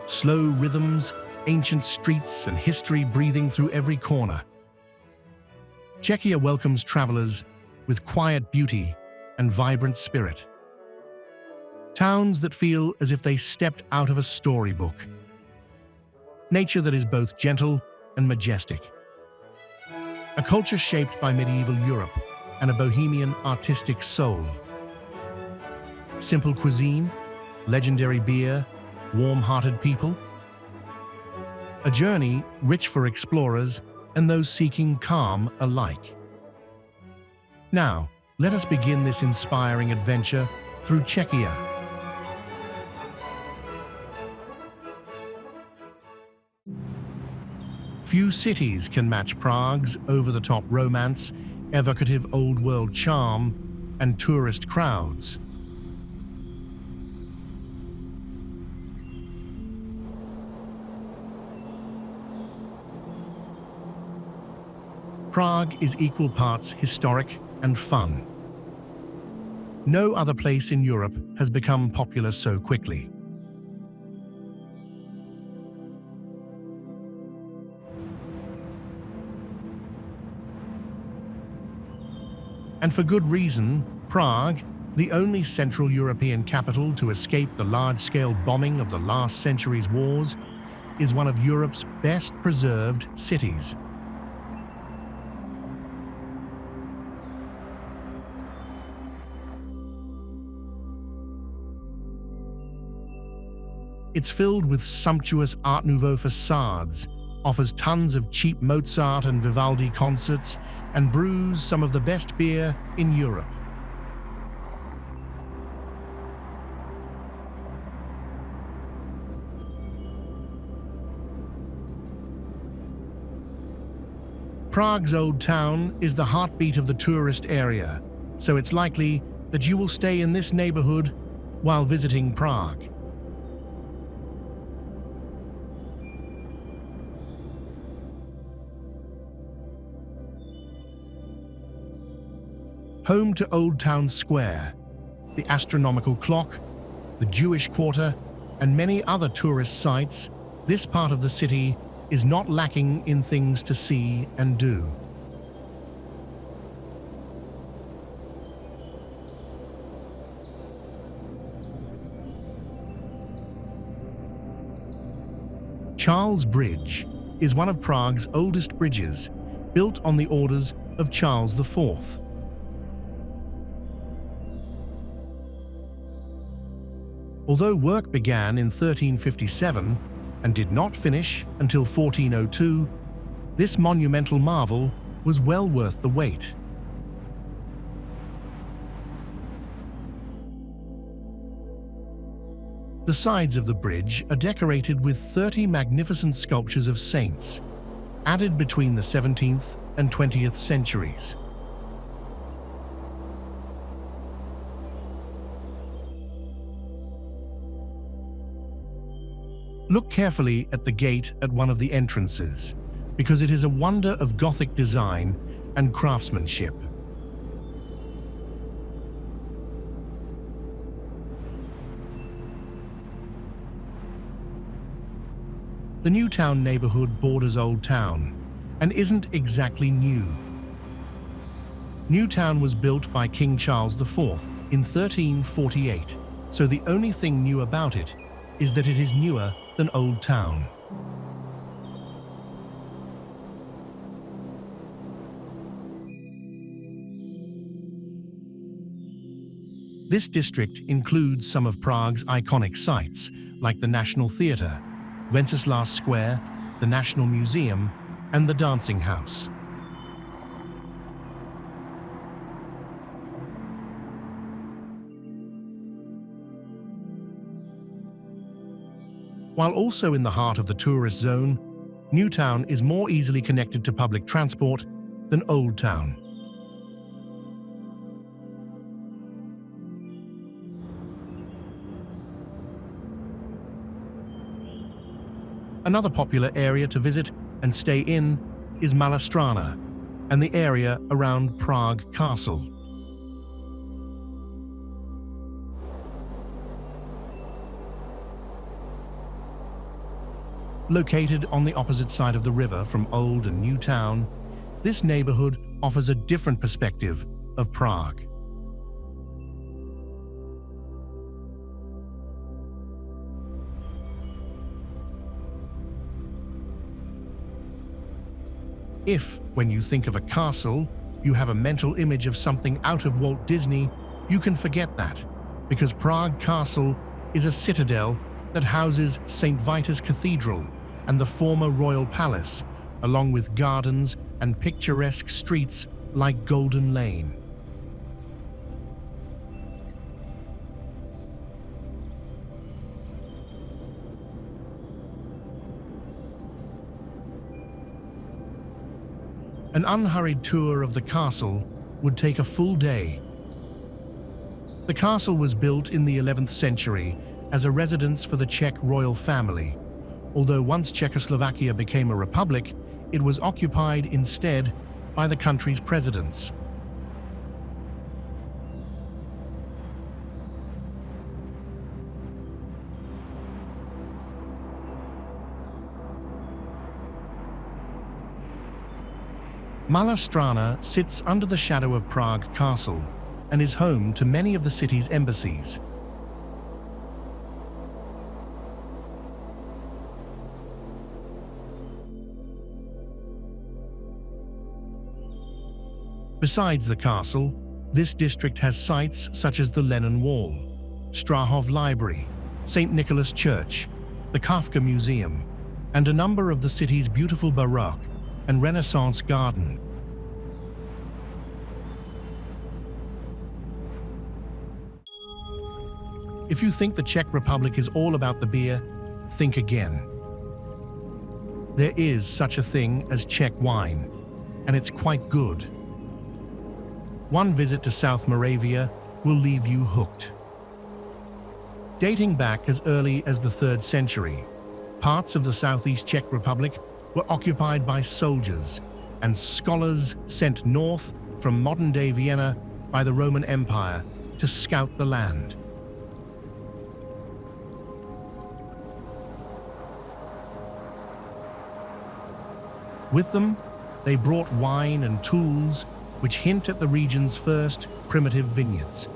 slow rhythms, ancient streets, and history breathing through every corner. Czechia welcomes travelers with quiet beauty and vibrant spirit. Towns that feel as if they stepped out of a storybook. Nature that is both gentle and majestic. A culture shaped by medieval Europe and a bohemian artistic soul. Simple cuisine, legendary beer, warm-hearted people. A journey rich for explorers and those seeking calm alike. Now, let us begin this inspiring adventure through Czechia. Few cities can match Prague's over-the-top romance, evocative old-world charm, and tourist crowds. Prague is equal parts historic and fun. No other place in Europe has become popular so quickly. And for good reason, Prague, the only Central European capital to escape the large-scale bombing of the last century's wars, is one of Europe's best preserved cities. It's filled with sumptuous Art Nouveau facades, offers tons of cheap Mozart and Vivaldi concerts, and brews some of the best beer in Europe. Prague's Old Town is the heartbeat of the tourist area, so it's likely that you will stay in this neighborhood while visiting Prague. Home to Old Town Square, the astronomical clock, the Jewish Quarter, and many other tourist sites, this part of the city is not lacking in things to see and do. Charles Bridge is one of Prague's oldest bridges, built on the orders of Charles IV. Although work began in 1357 and did not finish until 1402, this monumental marvel was well worth the wait. The sides of the bridge are decorated with 30 magnificent sculptures of saints, added between the 17th and 20th centuries. Look carefully at the gate at one of the entrances, because it is a wonder of Gothic design and craftsmanship. The New Town neighborhood borders Old Town and isn't exactly new. New Town was built by King Charles IV in 1348, so the only thing new about it is that it is newer than Old Town. This district includes some of Prague's iconic sites, like the National Theatre, Wenceslas Square, the National Museum, and the Dancing House. While also in the heart of the tourist zone, New Town is more easily connected to public transport than Old Town. Another popular area to visit and stay in is Malá and the area around Prague Castle. Located on the opposite side of the river from Old and New Town, this neighborhood offers a different perspective of Prague. If, when you think of a castle, you have a mental image of something out of Walt Disney, you can forget that, because Prague Castle is a citadel that houses St. Vitus Cathedral and the former royal palace, along with gardens and picturesque streets like Golden Lane. An unhurried tour of the castle would take a full day. The castle was built in the 11th century as a residence for the Czech royal family. Although once Czechoslovakia became a republic, it was occupied instead by the country's presidents. Malá Strana sits under the shadow of Prague Castle and is home to many of the city's embassies. Besides the castle, this district has sites such as the Lenin Wall, Strahov Library, St. Nicholas Church, the Kafka Museum, and a number of the city's beautiful Baroque and Renaissance gardens. If you think the Czech Republic is all about the beer, think again. There is such a thing as Czech wine, and it's quite good. One visit to South Moravia will leave you hooked. Dating back as early as the 3rd century, parts of the Southeast Czech Republic were occupied by soldiers and scholars sent north from modern-day Vienna by the Roman Empire to scout the land. With them, they brought wine and tools which hint at the region's first primitive vineyards.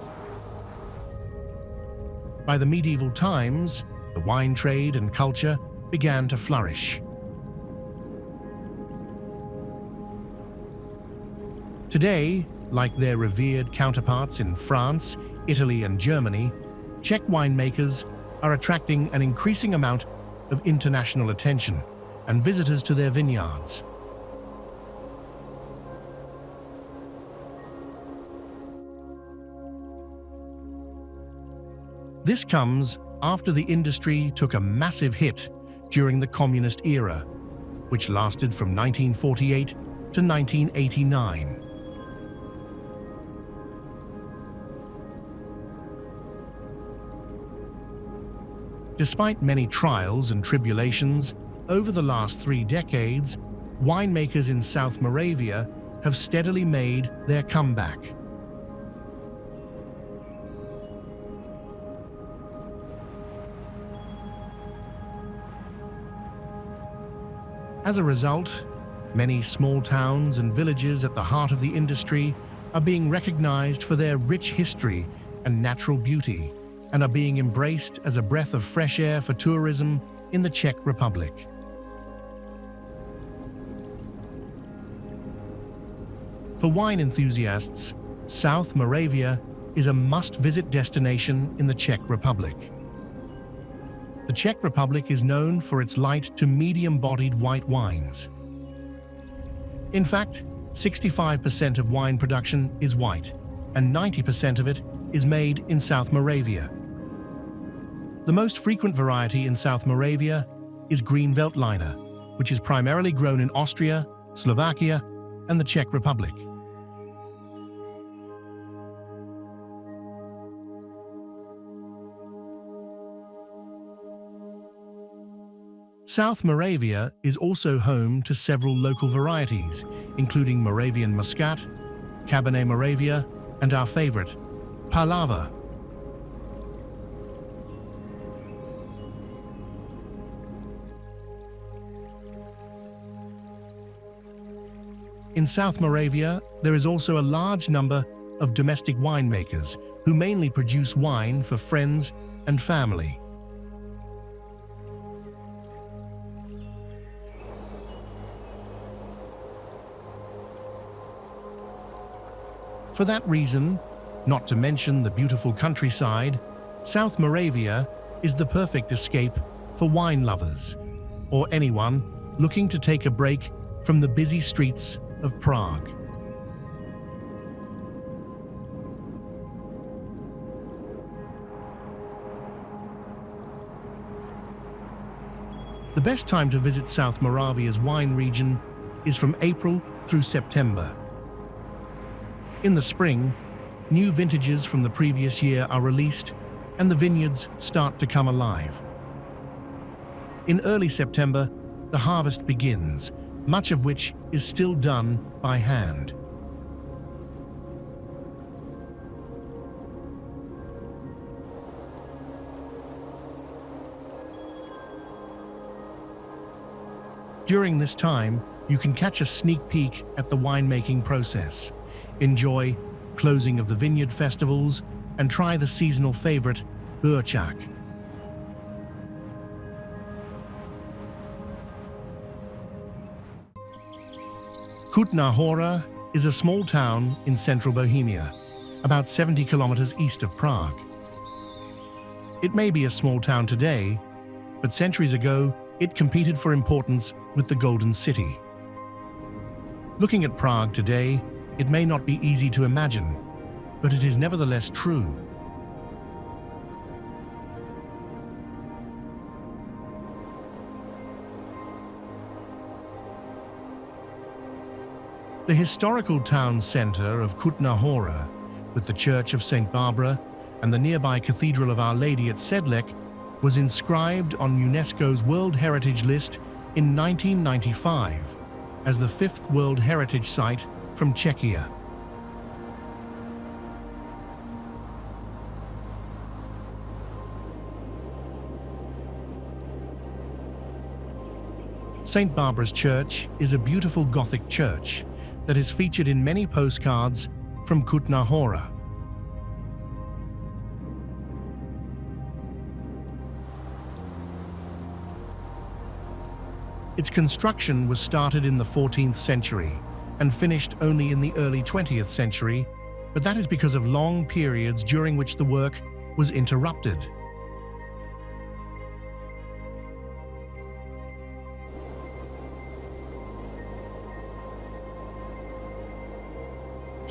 By the medieval times, the wine trade and culture began to flourish. Today, like their revered counterparts in France, Italy, and Germany, Czech winemakers are attracting an increasing amount of international attention and visitors to their vineyards. This comes after the industry took a massive hit during the communist era, which lasted from 1948 to 1989. Despite many trials and tribulations, over the last 3 decades, winemakers in South Moravia have steadily made their comeback. As a result, many small towns and villages at the heart of the industry are being recognized for their rich history and natural beauty, and are being embraced as a breath of fresh air for tourism in the Czech Republic. For wine enthusiasts, South Moravia is a must-visit destination in the Czech Republic. The Czech Republic is known for its light to medium-bodied white wines. In fact, 65% of wine production is white, and 90% of it is made in South Moravia. The most frequent variety in South Moravia is Green Veltliner, which is primarily grown in Austria, Slovakia, and the Czech Republic. South Moravia is also home to several local varieties, including Moravian Muscat, Cabernet Moravia, and our favorite, Palava. In South Moravia, there is also a large number of domestic winemakers who mainly produce wine for friends and family. For that reason, not to mention the beautiful countryside, South Moravia is the perfect escape for wine lovers or anyone looking to take a break from the busy streets of Prague. The best time to visit South Moravia's wine region is from April through September. In the spring, new vintages from the previous year are released and the vineyards start to come alive. In early September, the harvest begins, much of which is still done by hand. During this time, you can catch a sneak peek at the winemaking process, enjoy closing of the vineyard festivals, and try the seasonal favorite, burchak. Kutna Hora is a small town in central Bohemia, about 70 kilometers east of Prague. It may be a small town today, but centuries ago, it competed for importance with the Golden City. Looking at Prague today, it may not be easy to imagine, but it is nevertheless true. The historical town center of Kutna Hora, with the Church of St. Barbara and the nearby Cathedral of Our Lady at Sedlec, was inscribed on UNESCO's World Heritage List in 1995 as the 5th World Heritage Site from Czechia. St. Barbara's Church is a beautiful Gothic church that is featured in many postcards from Kutna Hora. Its construction was started in the 14th century and finished only in the early 20th century, but that is because of long periods during which the work was interrupted.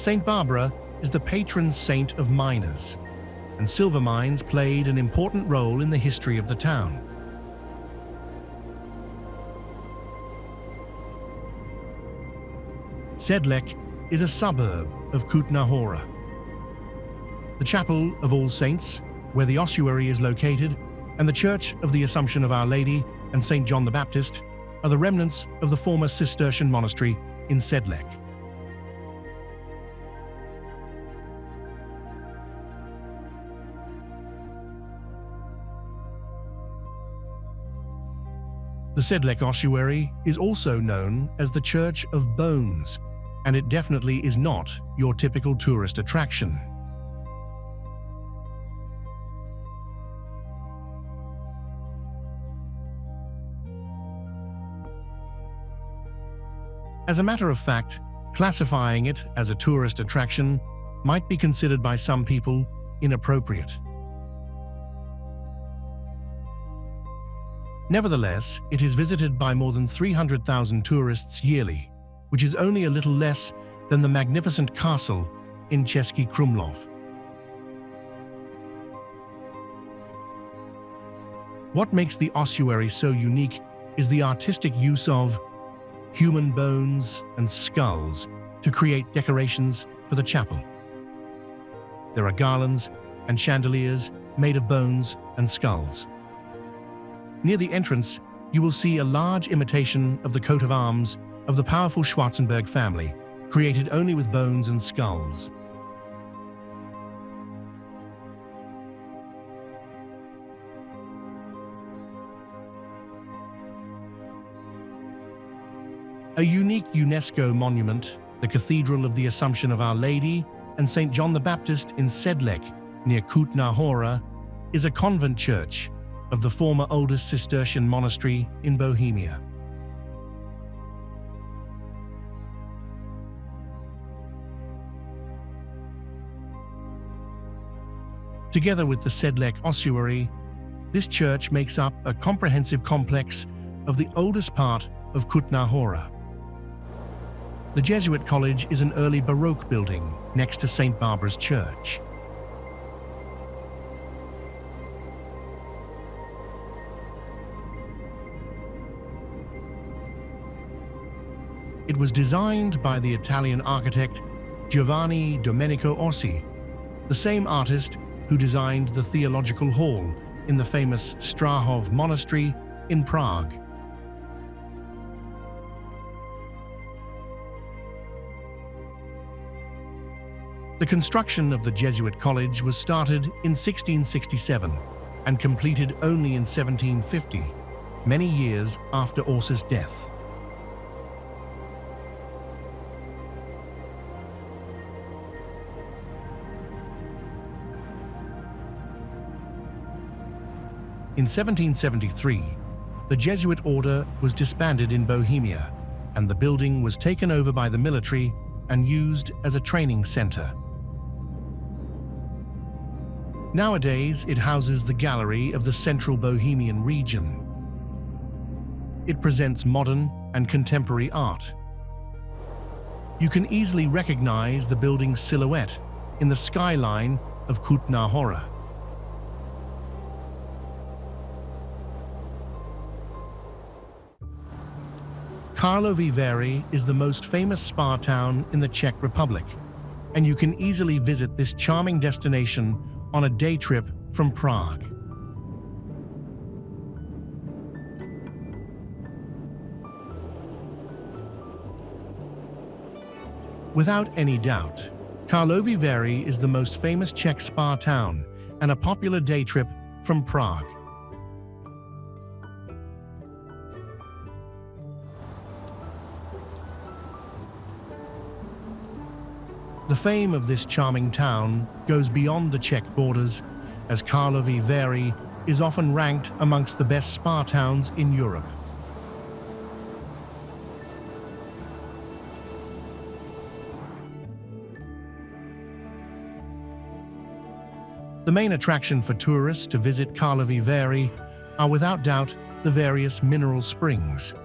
St. Barbara is the patron saint of miners, and silver mines played an important role in the history of the town. Sedlec is a suburb of Kutna Hora. The Chapel of All Saints, where the ossuary is located, and the Church of the Assumption of Our Lady and St. John the Baptist are the remnants of the former Cistercian monastery in Sedlec. The Sedlec ossuary is also known as the Church of Bones, and it definitely is not your typical tourist attraction. As a matter of fact, classifying it as a tourist attraction might be considered by some people inappropriate. Nevertheless, it is visited by more than 300,000 tourists yearly, which is only a little less than the magnificent castle in Cesky Krumlov. What makes the ossuary so unique is the artistic use of human bones and skulls to create decorations for the chapel. There are garlands and chandeliers made of bones and skulls. Near the entrance, you will see a large imitation of the coat of arms of the powerful Schwarzenberg family, created only with bones and skulls. A A unique UNESCO monument, the Cathedral of the Assumption of Our Lady and St. John the Baptist in Sedlec, near Kutna Hora, is a convent church of the former oldest Cistercian monastery in Bohemia. Together with the Sedlec ossuary, this church makes up a comprehensive complex of the oldest part of Kutna Hora. The Jesuit College is an early Baroque building next to St. Barbara's Church. It was designed by the Italian architect Giovanni Domenico Orsi, the same artist who designed the theological hall in the famous Strahov Monastery in Prague. The construction of the Jesuit College was started in 1667 and completed only in 1750, many years after Orsi's death. In 1773, the Jesuit order was disbanded in Bohemia, and the building was taken over by the military and used as a training center. Nowadays, it houses the gallery of the Central Bohemian region. It presents modern and contemporary art. You can easily recognize the building's silhouette in the skyline of Kutna Hora. Karlovy Vary is the most famous spa town in the Czech Republic, and you can easily visit this charming destination on a day trip from Prague. Without any doubt, Karlovy Vary is the most famous Czech spa town and a popular day trip from Prague. The fame of this charming town goes beyond the Czech borders, as Karlovy Vary is often ranked amongst the best spa towns in Europe. The main attraction for tourists to visit Karlovy Vary are without doubt the various mineral springs.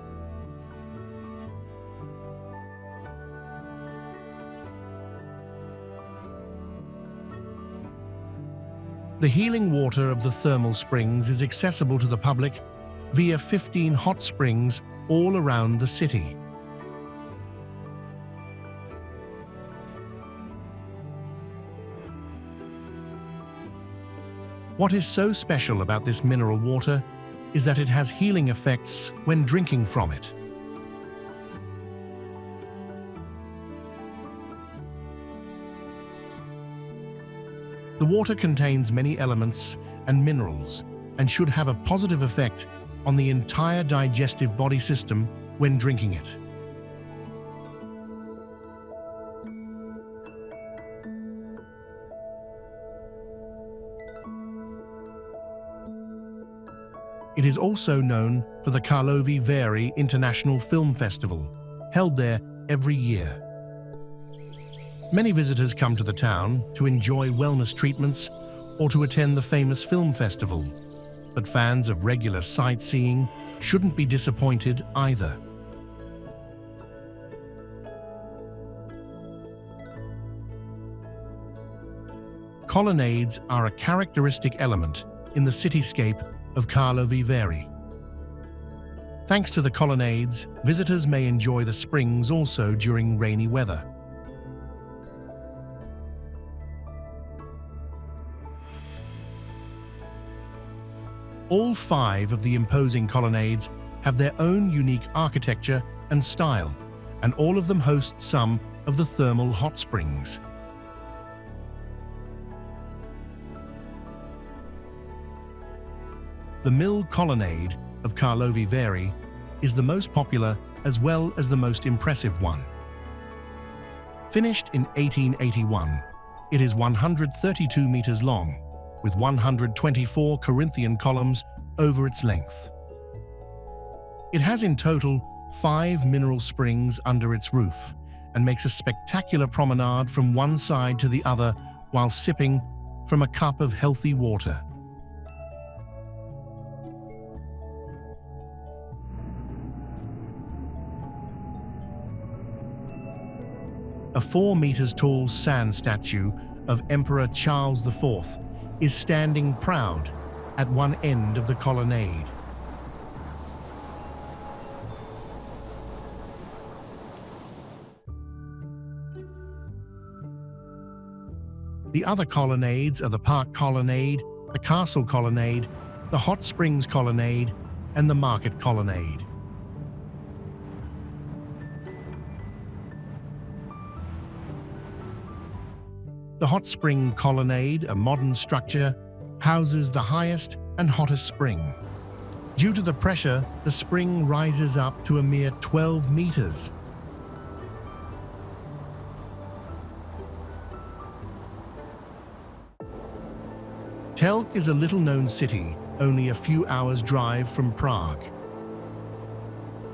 The healing water of the thermal springs is accessible to the public via 15 hot springs all around the city. What is so special about this mineral water is that it has healing effects when drinking from it. The water contains many elements and minerals and should have a positive effect on the entire digestive body system when drinking it. It is also known for the Karlovy Vary International Film Festival, held there every year. Many visitors come to the town to enjoy wellness treatments or to attend the famous film festival, but fans of regular sightseeing shouldn't be disappointed either. Colonnades are a characteristic element in the cityscape of Karlovy Vary. Thanks to the colonnades, visitors may enjoy the springs also during rainy weather. All 5 of the imposing colonnades have their own unique architecture and style, and all of them host some of the thermal hot springs. The Mill Colonnade of Karlovy Vary is the most popular as well as the most impressive one. Finished in 1881, it is 132 meters long, with 124 Corinthian columns over its length. It has in total 5 mineral springs under its roof and makes a spectacular promenade from one side to the other while sipping from a cup of healthy water. A 4 meters tall sand statue of Emperor Charles IV is standing proud at one end of the colonnade. The other colonnades are the Park Colonnade, the Castle Colonnade, the Hot Springs Colonnade, and the Market Colonnade. The Hot Spring Colonnade, a modern structure, houses the highest and hottest spring. Due to the pressure, the spring rises up to a mere 12 meters. Telc is a little-known city, only a few hours' drive from Prague.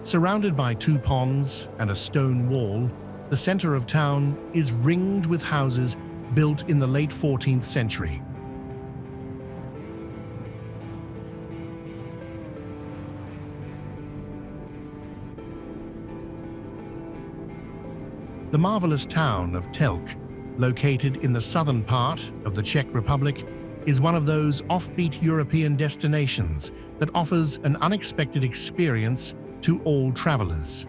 Surrounded by 2 ponds and a stone wall, the center of town is ringed with houses built in the late 14th century. The marvelous town of Telc, located in the southern part of the Czech Republic, is one of those offbeat European destinations that offers an unexpected experience to all travelers.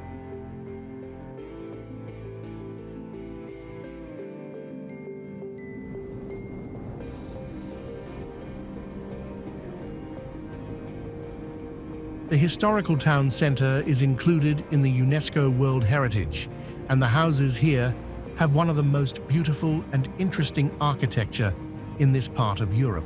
The historical town centre is included in the UNESCO World Heritage, and the houses here have one of the most beautiful and interesting architecture in this part of Europe.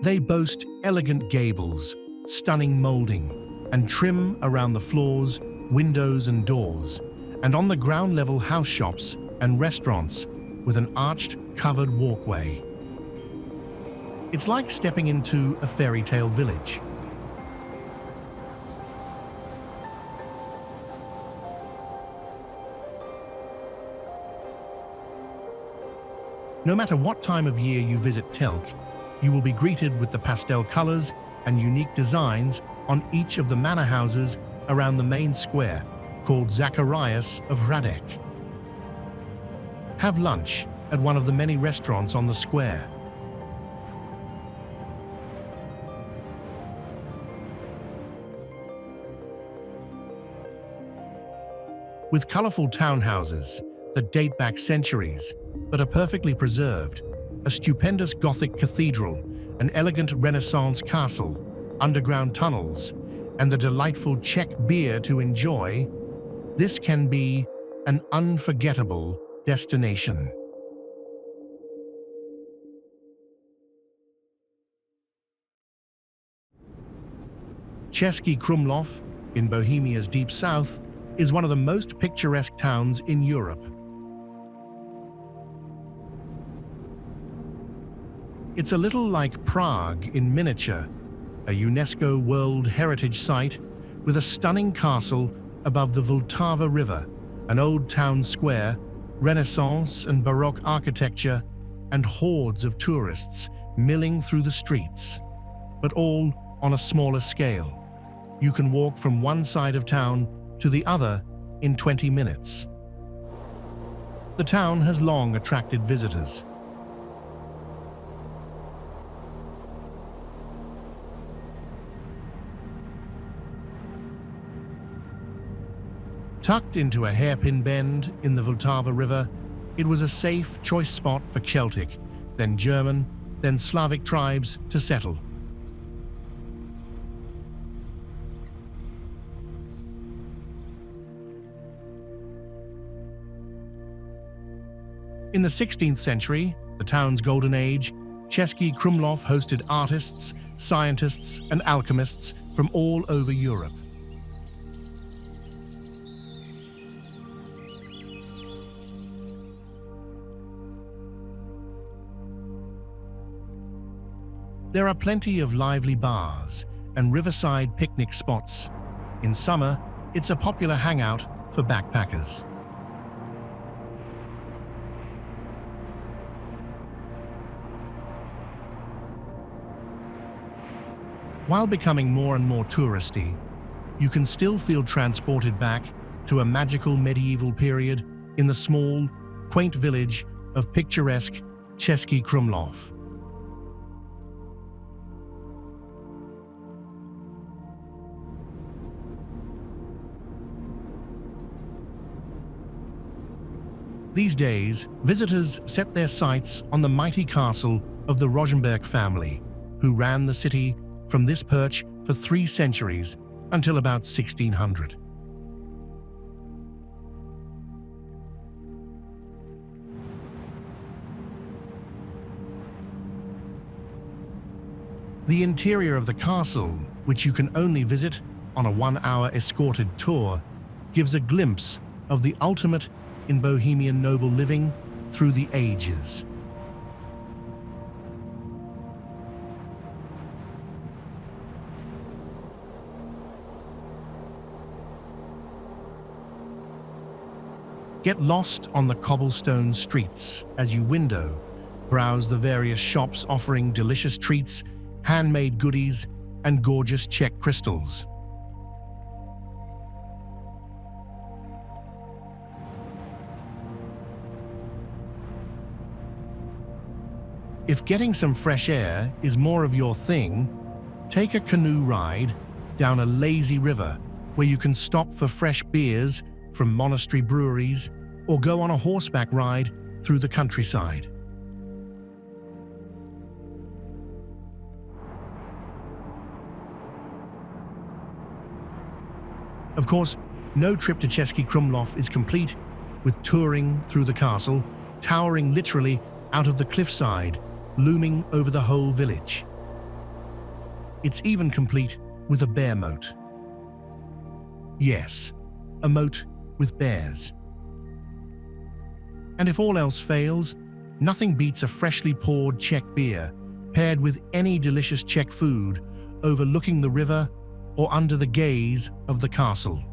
They boast elegant gables, stunning moulding, and trim around the floors, windows and doors, and on the ground level house shops and restaurants with an arched, covered walkway. It's like stepping into a fairy tale village. No matter what time of year you visit Telc, you will be greeted with the pastel colors and unique designs on each of the manor houses around the main square, called Zacharias of Hradec. Have lunch at one of the many restaurants on the square. With colorful townhouses that date back centuries but are perfectly preserved, a stupendous Gothic cathedral, an elegant Renaissance castle, underground tunnels, and the delightful Czech beer to enjoy, this can be an unforgettable destination. Cesky Krumlov, in Bohemia's deep south, is one of the most picturesque towns in Europe. It's a little like Prague in miniature, a UNESCO World Heritage Site with a stunning castle above the Vltava River, an old town square, Renaissance and Baroque architecture, and hordes of tourists milling through the streets, but all on a smaller scale. You can walk from one side of town to the other in 20 minutes. The town has long attracted visitors. Tucked into a hairpin bend in the Vltava River, it was a safe choice spot for Celtic, then German, then Slavic tribes to settle. In the 16th century, the town's golden age, Cesky Krumlov hosted artists, scientists, and alchemists from all over Europe. There are plenty of lively bars and riverside picnic spots. In summer, it's a popular hangout for backpackers. While becoming more and more touristy, you can still feel transported back to a magical medieval period in the small, quaint village of picturesque Cesky Krumlov. These days, visitors set their sights on the mighty castle of the Rosenberg family, who ran the city from this perch for 3 centuries until about 1600. The interior of the castle, which you can only visit on a 1-hour escorted tour, gives a glimpse of the ultimate in Bohemian noble living through the ages. Get lost on the cobblestone streets as you window, browse the various shops offering delicious treats, handmade goodies, and gorgeous Czech crystals. If getting some fresh air is more of your thing, take a canoe ride down a lazy river where you can stop for fresh beers from monastery breweries or go on a horseback ride through the countryside. Of course, no trip to Cesky Krumlov is complete with touring through the castle, towering literally out of the cliffside, looming over the whole village. It's even complete with a bear moat. Yes, a moat with bears. And if all else fails, nothing beats a freshly poured Czech beer paired with any delicious Czech food overlooking the river or under the gaze of the castle.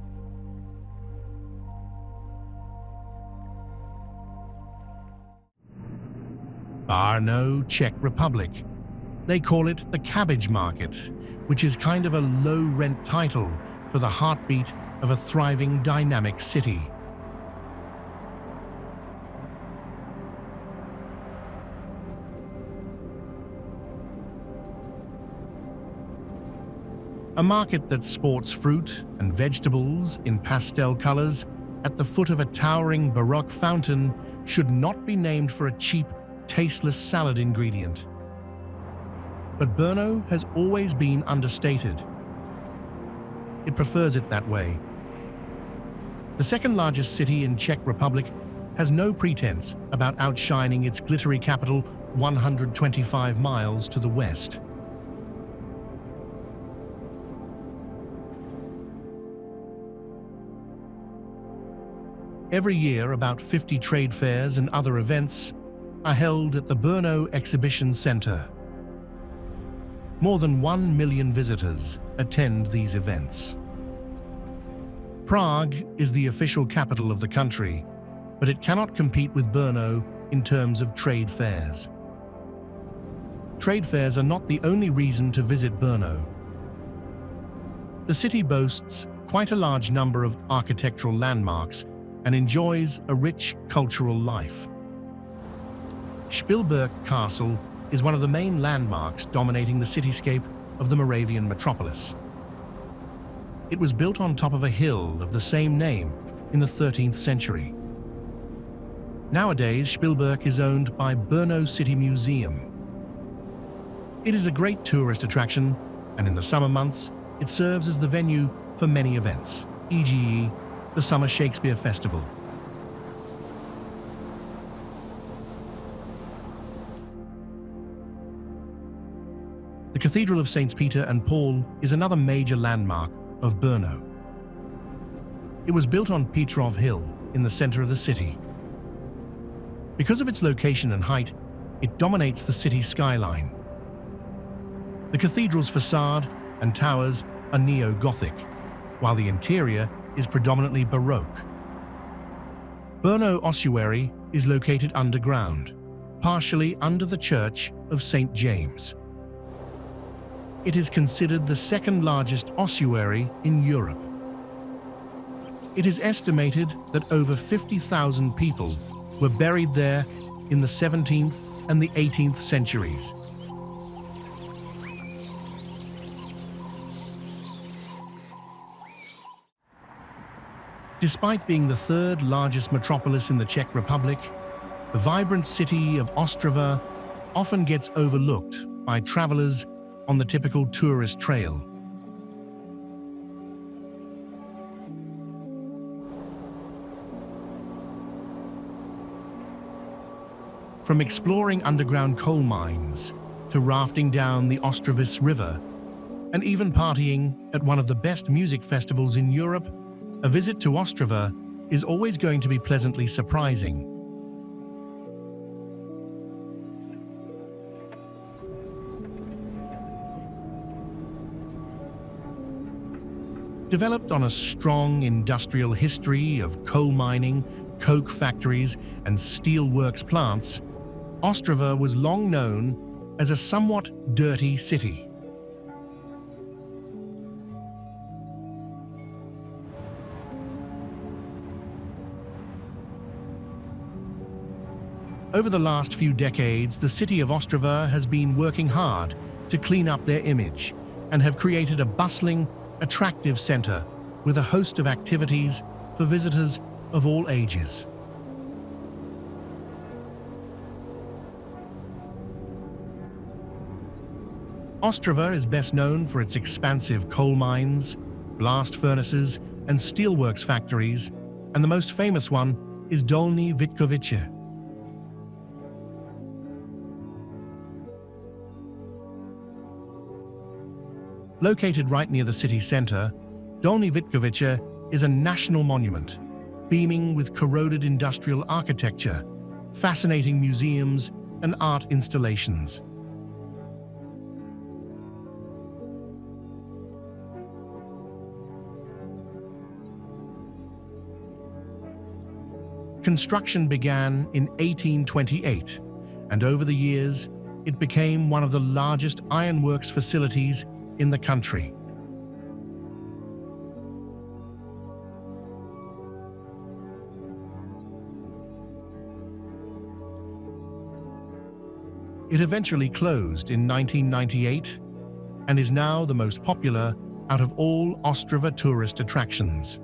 Brno, Czech Republic. They call it the Cabbage Market, which is kind of a low-rent title for the heartbeat of a thriving, dynamic city. A market that sports fruit and vegetables in pastel colors at the foot of a towering Baroque fountain should not be named for a cheap, tasteless salad ingredient. But Brno has always been understated. It prefers it that way. The second largest city in Czech Republic has no pretense about outshining its glittery capital 125 miles to the west. Every year, about 50 trade fairs and other events are held at the Brno Exhibition Center. More than 1 million visitors attend these events. Prague is the official capital of the country, but it cannot compete with Brno in terms of trade fairs. Trade fairs are not the only reason to visit Brno. The city boasts quite a large number of architectural landmarks and enjoys a rich cultural life. Sloup Castle is one of the main landmarks dominating the cityscape of the Moravian metropolis. It was built on top of a hill of the same name in the 13th century. Nowadays, Sloup is owned by Brno City Museum. It is a great tourist attraction, and in the summer months, it serves as the venue for many events, e.g., the Summer Shakespeare Festival. The Cathedral of Saints Peter and Paul is another major landmark of Brno. It was built on Petrov Hill in the center of the city. Because of its location and height, it dominates the city's skyline. The cathedral's facade and towers are neo-Gothic, while the interior is predominantly Baroque. Brno ossuary is located underground, partially under the Church of St. James. It is considered the second largest ossuary in Europe. It is estimated that over 50,000 people were buried there in the 17th and the 18th centuries. Despite being the third largest metropolis in the Czech Republic, the vibrant city of Ostrava often gets overlooked by travelers on the typical tourist trail. From exploring underground coal mines to rafting down the Ostravice River and even partying at one of the best music festivals in Europe, a visit to Ostrava is always going to be pleasantly surprising. Developed on a strong industrial history of coal mining, coke factories, and steelworks plants, Ostrava was long known as a somewhat dirty city. Over the last few decades, the city of Ostrava has been working hard to clean up their image and have created a bustling, attractive center with a host of activities for visitors of all ages. Ostrava is best known for its expansive coal mines, blast furnaces, and steelworks factories, and the most famous one is Dolní Vítkovice. Located right near the city center, Dolní Vítkovice is a national monument, beaming with corroded industrial architecture, fascinating museums, and art installations. Construction began in 1828, and over the years, it became one of the largest ironworks facilities in the country. It eventually closed in 1998 and is now the most popular out of all Ostrava tourist attractions.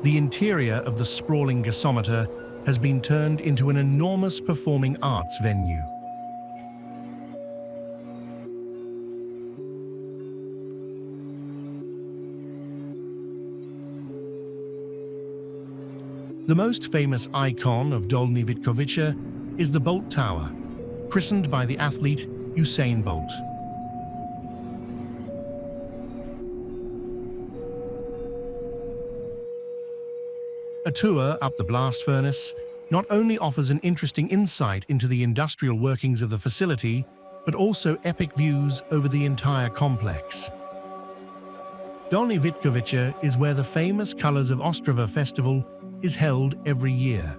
The interior of the sprawling gasometer has been turned into an enormous performing arts venue. The most famous icon of Dolní Vítkovice is the Bolt Tower, christened by the athlete Usain Bolt. A tour up the blast furnace not only offers an interesting insight into the industrial workings of the facility, but also epic views over the entire complex. Dolní Vítkovice is where the famous Colors of Ostrava festival is held every year.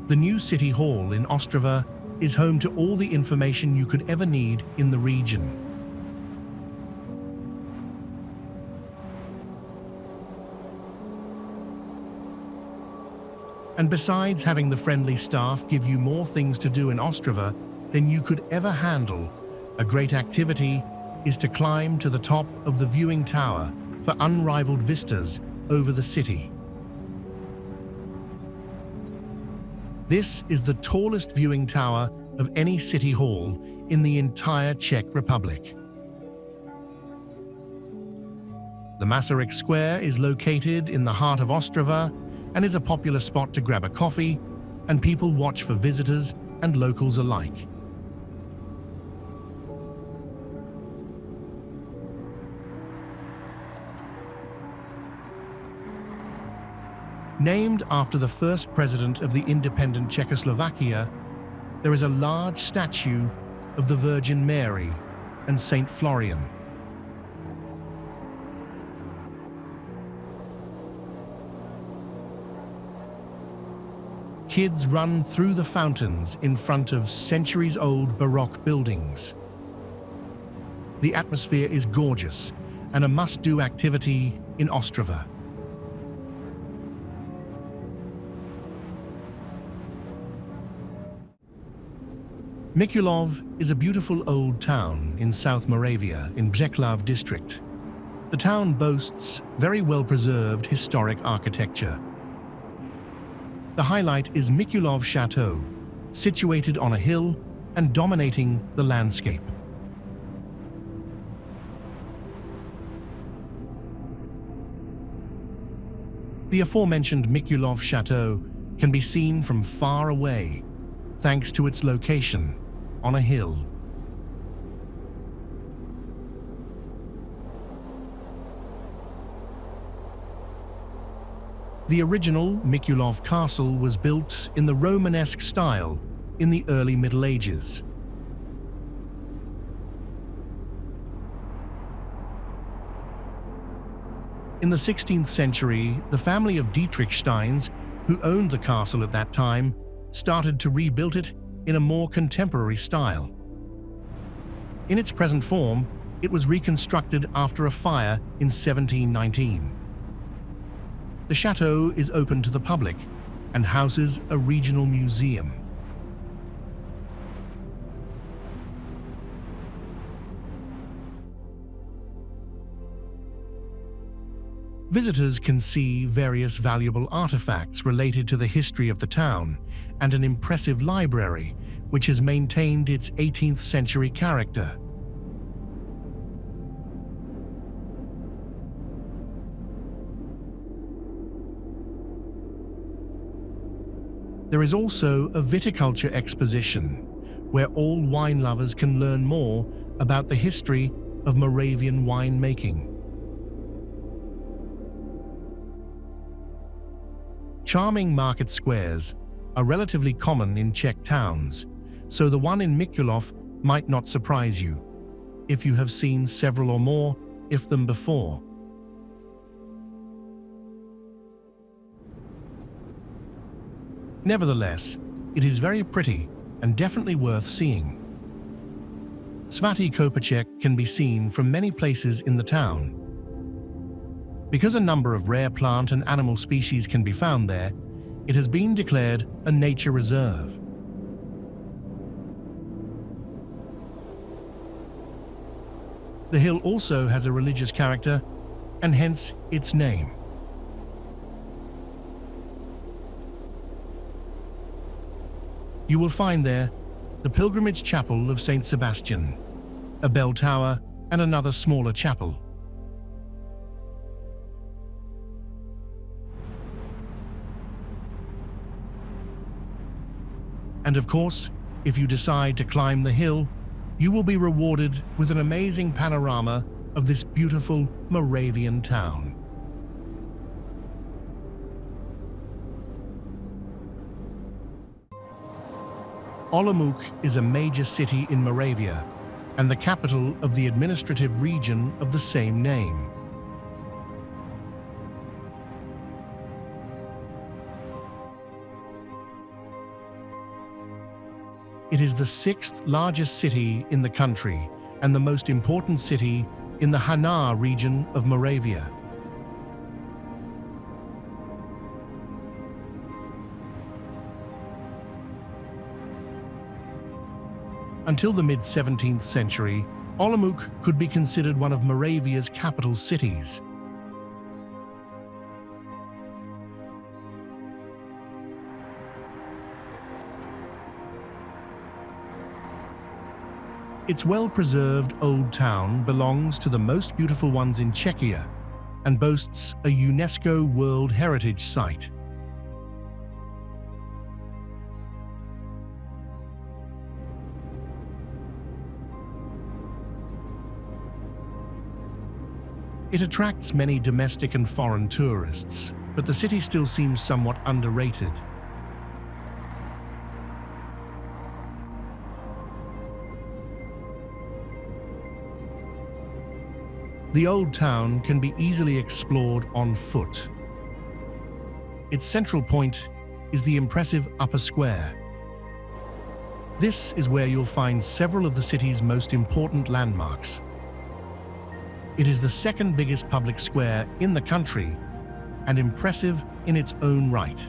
The new City Hall in Ostrava is home to all the information you could ever need in the region. And besides having the friendly staff give you more things to do in Ostrava than you could ever handle, a great activity is to climb to the top of the viewing tower for unrivaled vistas over the city. This is the tallest viewing tower of any city hall in the entire Czech Republic. The Masaryk Square is located in the heart of Ostrava and is a popular spot to grab a coffee, and people watch for visitors and locals alike. Named after the first president of the independent Czechoslovakia, there is a large statue of the Virgin Mary and Saint Florian. Kids run through the fountains in front of centuries-old Baroque buildings. The atmosphere is gorgeous and a must-do activity in Ostrava. Mikulov is a beautiful old town in South Moravia in Břeclav district. The town boasts very well-preserved historic architecture. The highlight is Mikulov Chateau, situated on a hill and dominating the landscape. The aforementioned Mikulov Chateau can be seen from far away, thanks to its location on a hill. The original Mikulov Castle was built in the Romanesque style in the early Middle Ages. In the 16th century, the family of Dietrichsteins, who owned the castle at that time, started to rebuild it in a more contemporary style. In its present form, it was reconstructed after a fire in 1719. The chateau is open to the public and houses a regional museum. Visitors can see various valuable artifacts related to the history of the town and an impressive library which has maintained its 18th century character. There is also a viticulture exposition where all wine lovers can learn more about the history of Moravian winemaking. Charming market squares are relatively common in Czech towns, so the one in Mikulov might not surprise you if you have seen several or more of them before. Nevertheless, it is very pretty and definitely worth seeing. Svatý Kopeček can be seen from many places in the town. Because a number of rare plant and animal species can be found there, it has been declared a nature reserve. The hill also has a religious character, and hence its name. You will find there the pilgrimage chapel of Saint Sebastian, a bell tower, and another smaller chapel. And of course, if you decide to climb the hill, you will be rewarded with an amazing panorama of this beautiful Moravian town. Olomouc is a major city in Moravia and the capital of the administrative region of the same name. It is the sixth largest city in the country and the most important city in the Hanar region of Moravia. Until the mid-17th century, Olomouc could be considered one of Moravia's capital cities. Its well-preserved old town belongs to the most beautiful ones in Czechia and boasts a UNESCO World Heritage Site. It attracts many domestic and foreign tourists, but the city still seems somewhat underrated. The old town can be easily explored on foot. Its central point is the impressive Upper Square. This is where you'll find several of the city's most important landmarks. It is the second biggest public square in the country and impressive in its own right.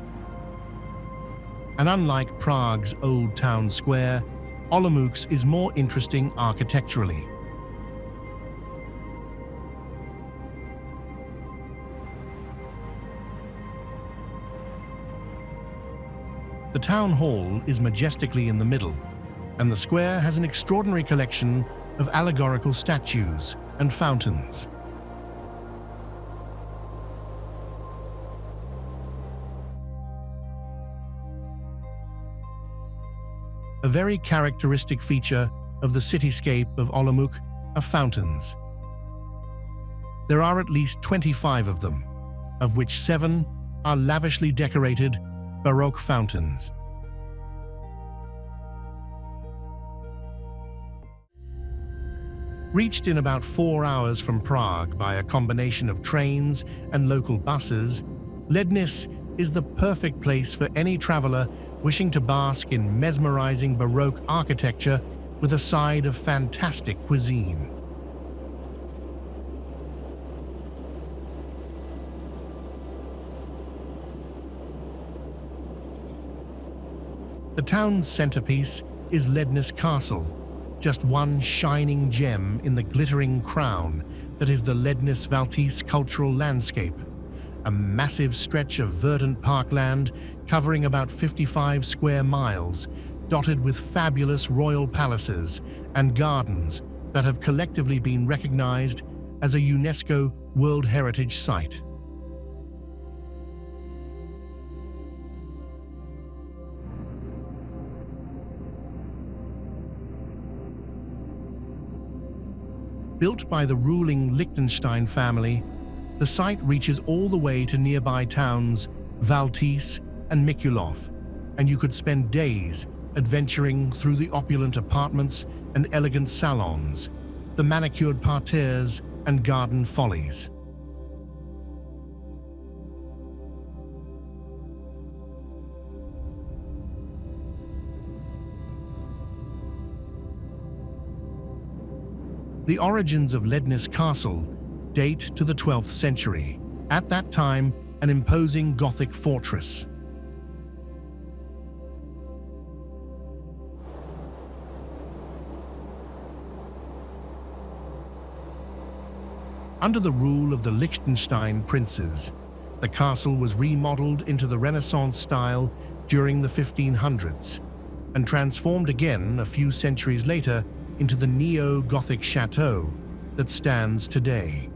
And unlike Prague's Old Town Square, Olomouc's is more interesting architecturally. The town hall is majestically in the middle, and the square has an extraordinary collection of allegorical statues and fountains. A very characteristic feature of the cityscape of Olomouc are fountains. There are at least 25 of them, of which 7 are lavishly decorated Baroque fountains. Reached in about 4 hours from Prague by a combination of trains and local buses, Lednice is the perfect place for any traveler wishing to bask in mesmerizing Baroque architecture with a side of fantastic cuisine. The town's centerpiece is Lednice Castle, just one shining gem in the glittering crown that is the Lednice Valtise cultural landscape, a massive stretch of verdant parkland covering about 55 square miles, dotted with fabulous royal palaces and gardens that have collectively been recognized as a UNESCO World Heritage Site. Built by the ruling Liechtenstein family, the site reaches all the way to nearby towns Valtise and Mikulov, and you could spend days adventuring through the opulent apartments and elegant salons, the manicured parterres and garden follies. The origins of Lednice Castle date to the 12th century, at that time an imposing Gothic fortress. Under the rule of the Liechtenstein princes, the castle was remodeled into the Renaissance style during the 1500s and transformed again a few centuries later into the neo-Gothic chateau that stands today.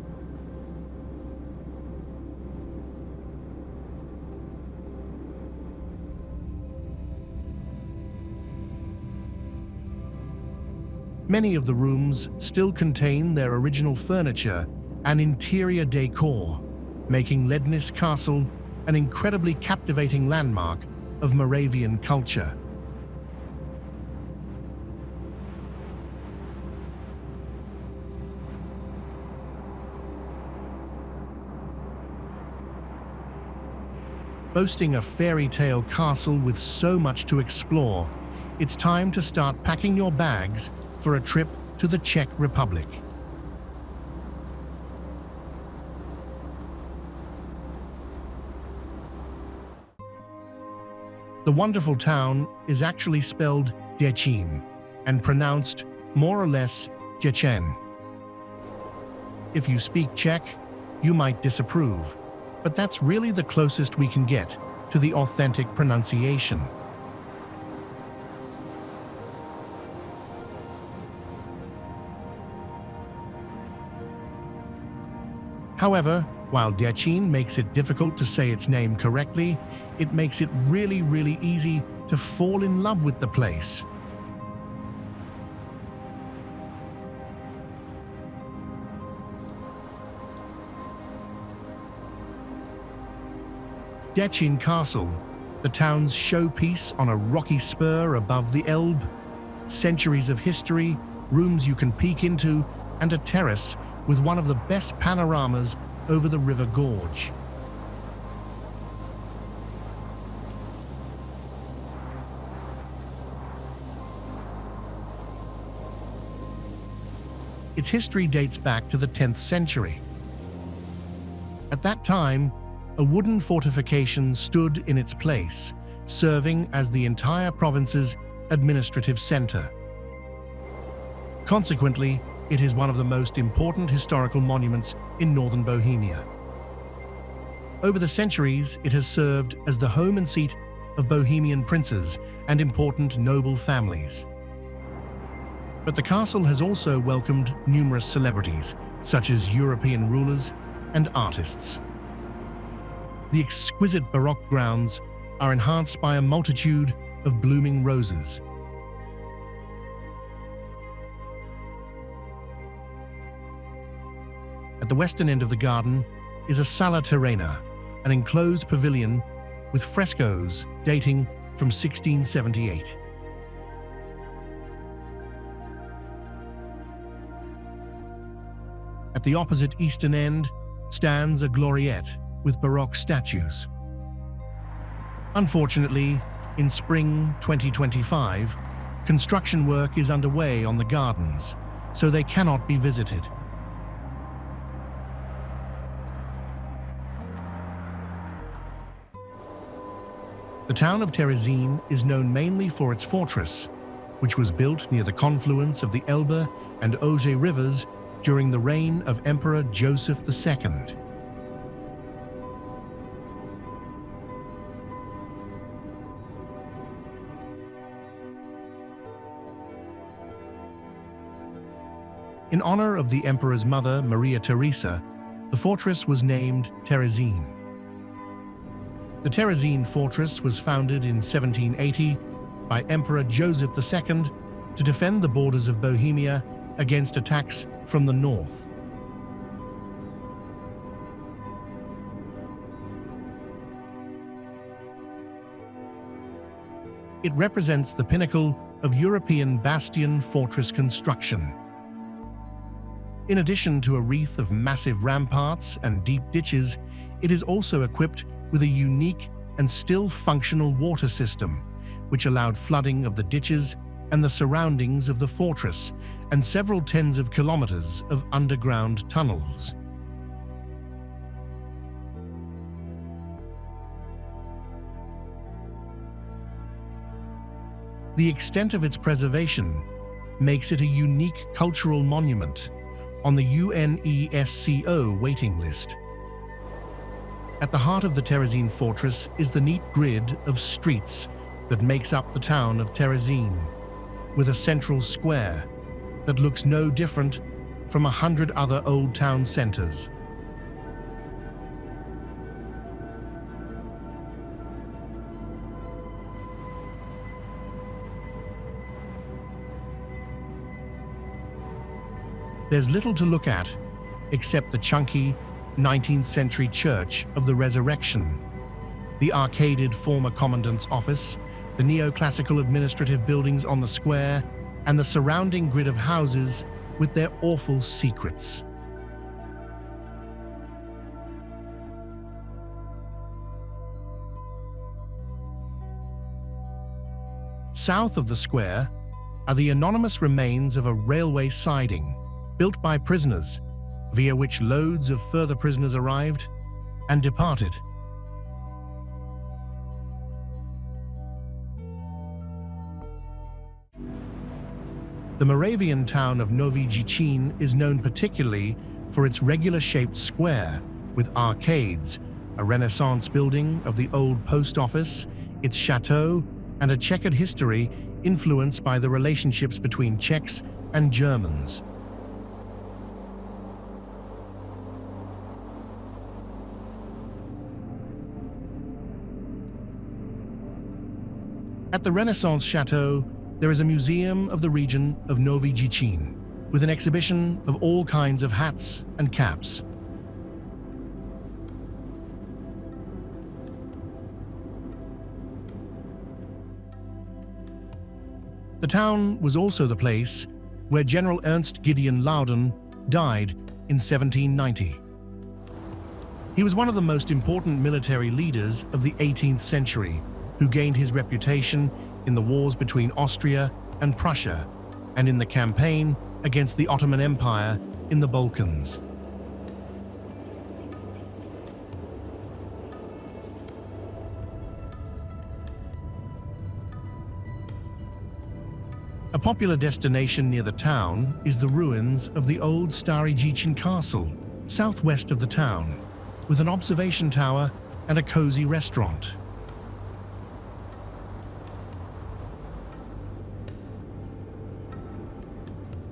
Many of the rooms still contain their original furniture and interior decor, making Lednice Castle an incredibly captivating landmark of Moravian culture. Boasting a fairy tale castle with so much to explore, it's time to start packing your bags for a trip to the Czech Republic. The wonderful town is actually spelled Decin and pronounced more or less Decin. If you speak Czech, you might disapprove, but that's really the closest we can get to the authentic pronunciation. However, while Decin makes it difficult to say its name correctly, it makes it really easy to fall in love with the place. Decin Castle, the town's showpiece on a rocky spur above the Elbe, centuries of history, rooms you can peek into, and a terrace with one of the best panoramas over the river gorge. Its history dates back to the 10th century. At that time, a wooden fortification stood in its place, serving as the entire province's administrative center. Consequently, it is one of the most important historical monuments in northern Bohemia. Over the centuries, it has served as the home and seat of Bohemian princes and important noble families. But the castle has also welcomed numerous celebrities, such as European rulers and artists. The exquisite Baroque grounds are enhanced by a multitude of blooming roses. At the western end of the garden is a Sala Terrena, an enclosed pavilion with frescoes dating from 1678. At the opposite eastern end stands a gloriette with Baroque statues. Unfortunately, in spring 2025, construction work is underway on the gardens, so they cannot be visited. The town of Terezin is known mainly for its fortress, which was built near the confluence of the Elbe and Oge rivers during the reign of Emperor Joseph II. In honor of the emperor's mother, Maria Theresa, the fortress was named Terezin. The Terezin fortress was founded in 1780 by Emperor Joseph II to defend the borders of Bohemia against attacks from the north. It represents the pinnacle of European bastion fortress construction. In addition to a wreath of massive ramparts and deep ditches, it is also equipped with a unique and still functional water system, which allowed flooding of the ditches and the surroundings of the fortress, and several tens of kilometers of underground tunnels. The extent of its preservation makes it a unique cultural monument on the UNESCO waiting list. At the heart of the Terezin fortress is the neat grid of streets that makes up the town of Terezin, with a central square that looks no different from 100 other old town centers. There's little to look at except the chunky 19th century Church of the Resurrection, the arcaded former commandant's office, the neoclassical administrative buildings on the square, and the surrounding grid of houses with their awful secrets. South of the square are the anonymous remains of a railway siding built by prisoners, via which loads of further prisoners arrived and departed. The Moravian town of Novy Jicin is known particularly for its regular-shaped square with arcades, a Renaissance building of the old post office, its chateau, and a checkered history influenced by the relationships between Czechs and Germans. At the Renaissance Chateau, there is a museum of the region of Novy Jicin, with an exhibition of all kinds of hats and caps. The town was also the place where General Ernst Gideon Loudon died in 1790. He was one of the most important military leaders of the 18th century, who gained his reputation in the wars between Austria and Prussia, and in the campaign against the Ottoman Empire in the Balkans. A popular destination near the town is the ruins of the old Novy Jicin Castle, southwest of the town, with an observation tower and a cozy restaurant.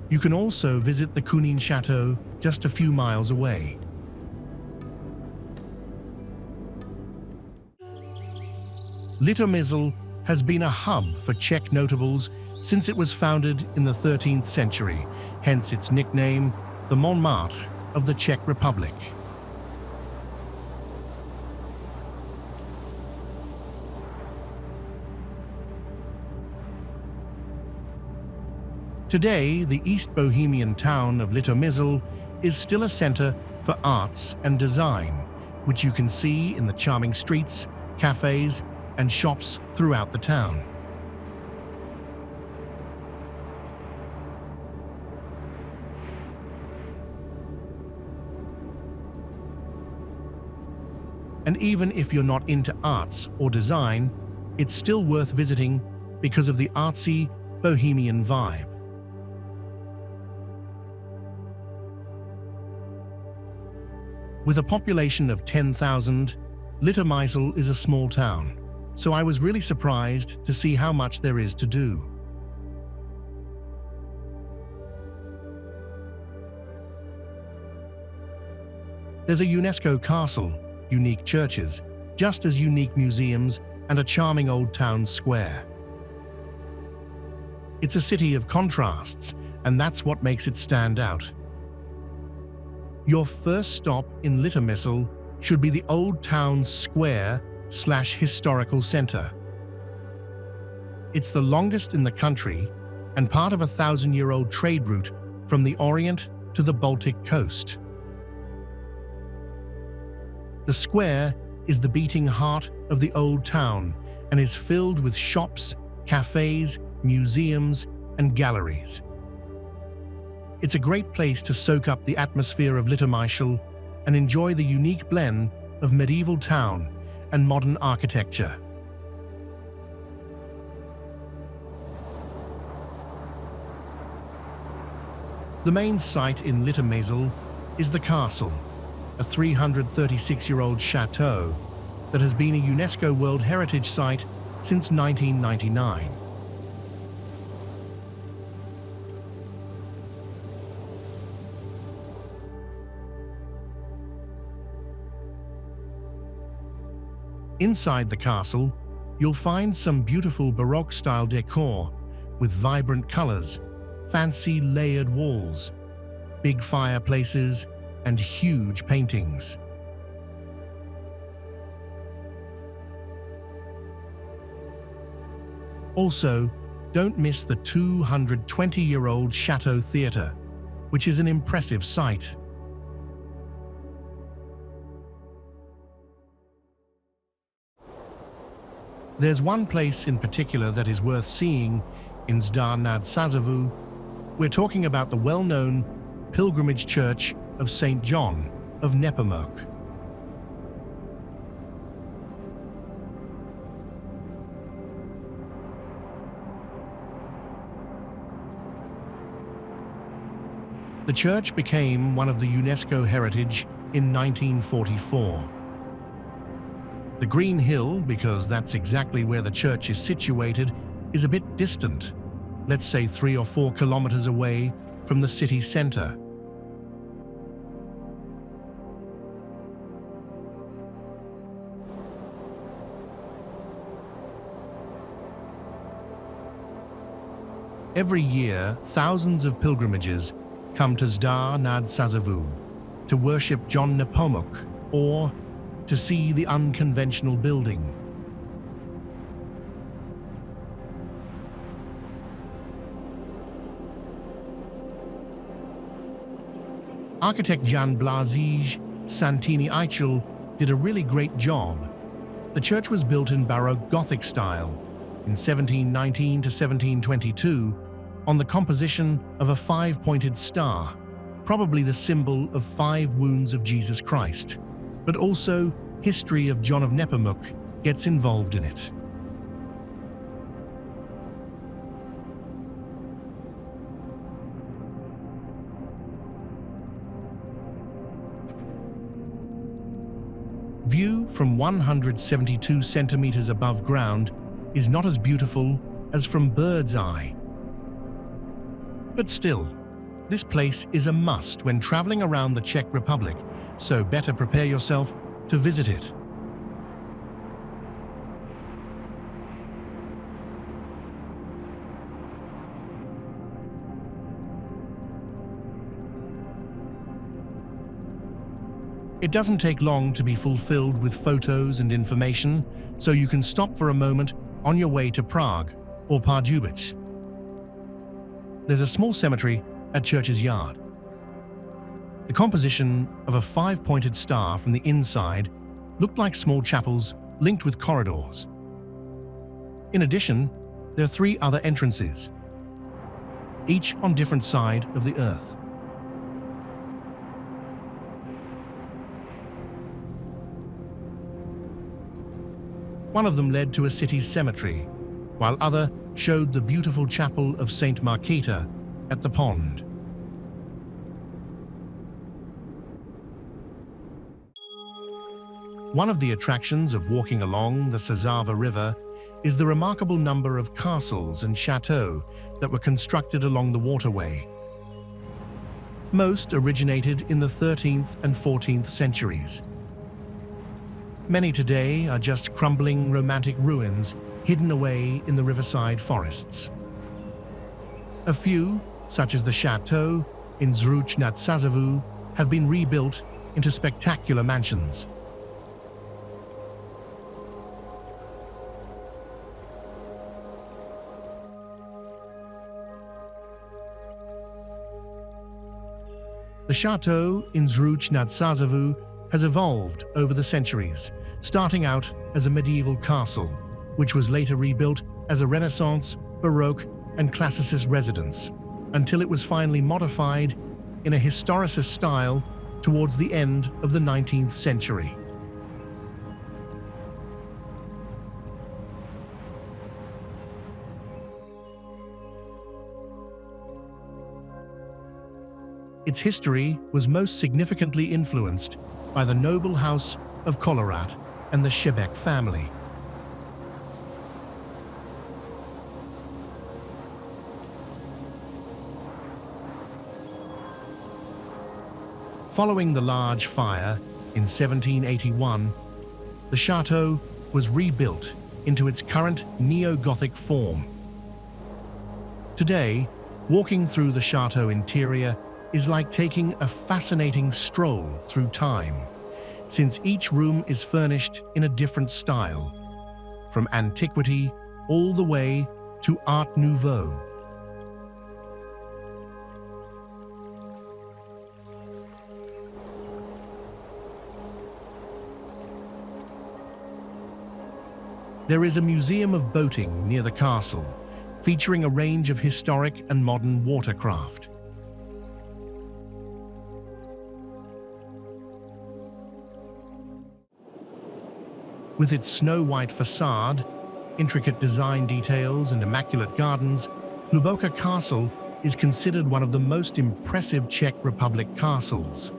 You can also visit the Kunin Chateau just a few miles away. Litomysl has been a hub for Czech notables since it was founded in the 13th century, hence its nickname, the Montmartre of the Czech Republic. Today, the East Bohemian town of Litomysl is still a center for arts and design, which you can see in the charming streets, cafes, and shops throughout the town. And even if you're not into arts or design, it's still worth visiting because of the artsy, bohemian vibe. With a population of 10,000, Litomysl is a small town, so I was really surprised to see how much there is to do. There's a UNESCO castle, unique churches, just as unique museums, and a charming old town square. It's a city of contrasts, and that's what makes it stand out. Your first stop in Litomysl should be the old town square/historical center. It's the longest in the country and part of a 1,000-year-old trade route from the Orient to the Baltic coast. The square is the beating heart of the old town and is filled with shops, cafes, museums, and galleries. It's a great place to soak up the atmosphere of Litomysl and enjoy the unique blend of medieval town and modern architecture. The main site in Litomysl is the castle, a 336-year-old chateau that has been a UNESCO World Heritage Site since 1999. Inside the castle, you'll find some beautiful Baroque-style decor with vibrant colors, fancy layered walls, big fireplaces, and huge paintings. Also, don't miss the 220-year-old Chateau Theatre, which is an impressive sight. There's one place in particular that is worth seeing in Zdar nad Sázavou. We're talking about the well-known pilgrimage church of St. John of Nepomuc. The church became one of the UNESCO heritage in 1944. The Green Hill, because that's exactly where the church is situated, is a bit distant, let's say 3 or 4 kilometers away from the city center. Every year, thousands of pilgrimages come to Zdar nad Sázavou to worship John Nepomuk or to see the unconventional building. Architect Jan Blazij Santini Eichel did a really great job. The church was built in Baroque Gothic style in 1719 to 1722 on the composition of a five-pointed star, probably the symbol of 5 wounds of Jesus Christ, but also history of John of Nepomuk gets involved in it. View from 172 centimeters above ground is not as beautiful as from bird's eye. But still, this place is a must when traveling around the Czech Republic, so better prepare yourself to visit it. It doesn't take long to be fulfilled with photos and information, so you can stop for a moment on your way to Prague or Pardubice. There's a small cemetery at Church's Yard. The composition of a 5-pointed star from the inside looked like small chapels linked with corridors. In addition, there are 3 other entrances, each on different side of the earth. One of them led to a city's cemetery, while other showed the beautiful chapel of Saint Marketa at the pond. One of the attractions of walking along the Sázava River is the remarkable number of castles and chateaux that were constructed along the waterway. Most originated in the 13th and 14th centuries. Many today are just crumbling romantic ruins hidden away in the riverside forests. A few, such as the chateau in Zruč nad Sázavou, have been rebuilt into spectacular mansions. The chateau in Zruč nad Sázavou has evolved over the centuries, starting out as a medieval castle, which was later rebuilt as a Renaissance, Baroque, and Classicist residence, until it was finally modified in a historicist style towards the end of the 19th century. Its history was most significantly influenced by the noble house of Collerat and the Šebek family. Following the large fire in 1781, the chateau was rebuilt into its current neo-Gothic form. Today, walking through the chateau interior is like taking a fascinating stroll through time, since each room is furnished in a different style, from antiquity all the way to Art Nouveau. There is a museum of boating near the castle, featuring a range of historic and modern watercraft. With its snow-white facade, intricate design details, and immaculate gardens, Hluboká Castle is considered one of the most impressive Czech Republic castles.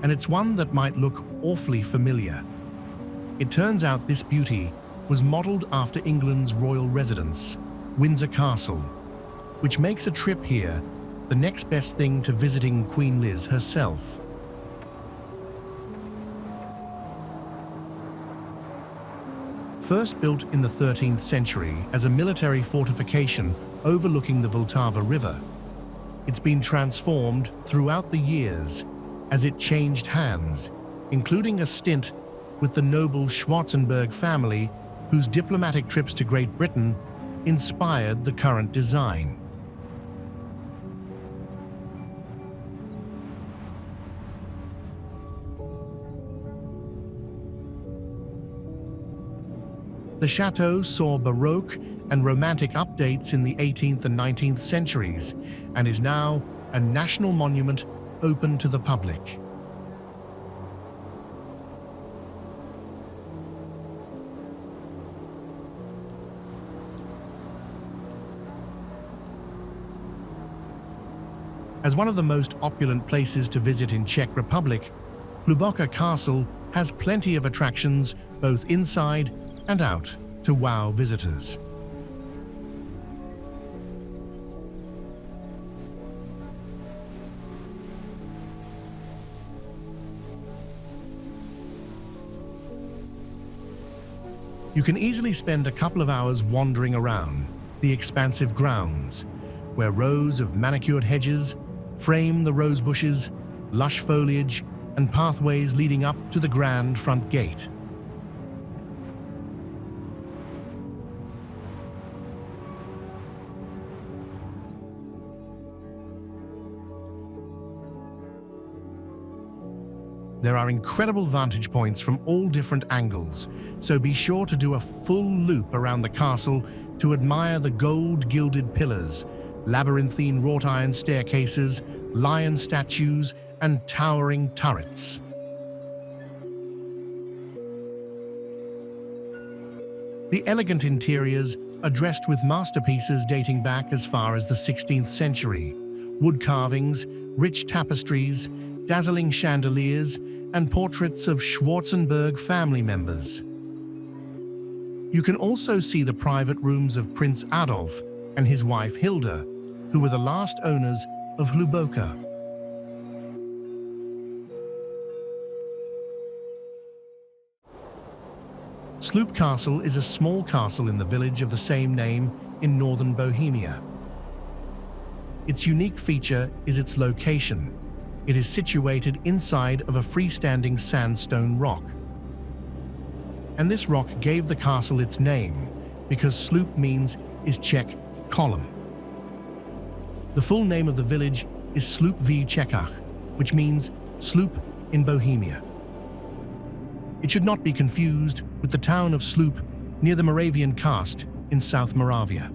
And it's one that might look awfully familiar. It turns out this beauty was modeled after England's royal residence, Windsor Castle, which makes a trip here the next best thing to visiting Queen Liz herself. First built in the 13th century as a military fortification overlooking the Vltava River, it's been transformed throughout the years as it changed hands, including a stint with the noble Schwarzenberg family, whose diplomatic trips to Great Britain inspired the current design. The chateau saw Baroque and Romantic updates in the 18th and 19th centuries and is now a national monument open to the public. As one of the most opulent places to visit in Czech Republic, Hluboká Castle has plenty of attractions both inside and out to wow visitors. You can easily spend a couple of hours wandering around the expansive grounds, where rows of manicured hedges frame the rose bushes, lush foliage, and pathways leading up to the grand front gate. There are incredible vantage points from all different angles, so be sure to do a full loop around the castle to admire the gold-gilded pillars, labyrinthine wrought iron staircases, lion statues, and towering turrets. The elegant interiors are dressed with masterpieces dating back as far as the 16th century, wood carvings, rich tapestries, dazzling chandeliers, and portraits of Schwarzenberg family members. You can also see the private rooms of Prince Adolf and his wife Hilda, who were the last owners of Hluboká. Sloup Castle is a small castle in the village of the same name in northern Bohemia. Its unique feature is its location. It is situated inside of a freestanding sandstone rock. And this rock gave the castle its name because Sloup means is Czech column. The full name of the village is Sloup v Čechách, which means Sloup in Bohemia. It should not be confused with the town of Sloup near the Moravian Karst in South Moravia.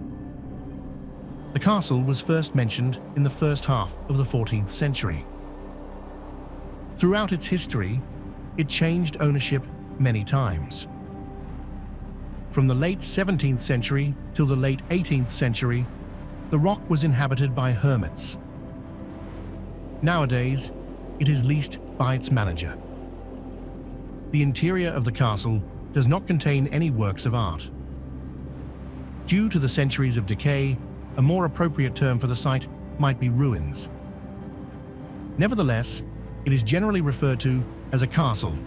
The castle was first mentioned in the first half of the 14th century. Throughout its history, it changed ownership many times. From the late 17th century till the late 18th century, the rock was inhabited by hermits. Nowadays, it is leased by its manager. The interior of the castle does not contain any works of art. Due to the centuries of decay, a more appropriate term for the site might be ruins. Nevertheless, it is generally referred to as a castle,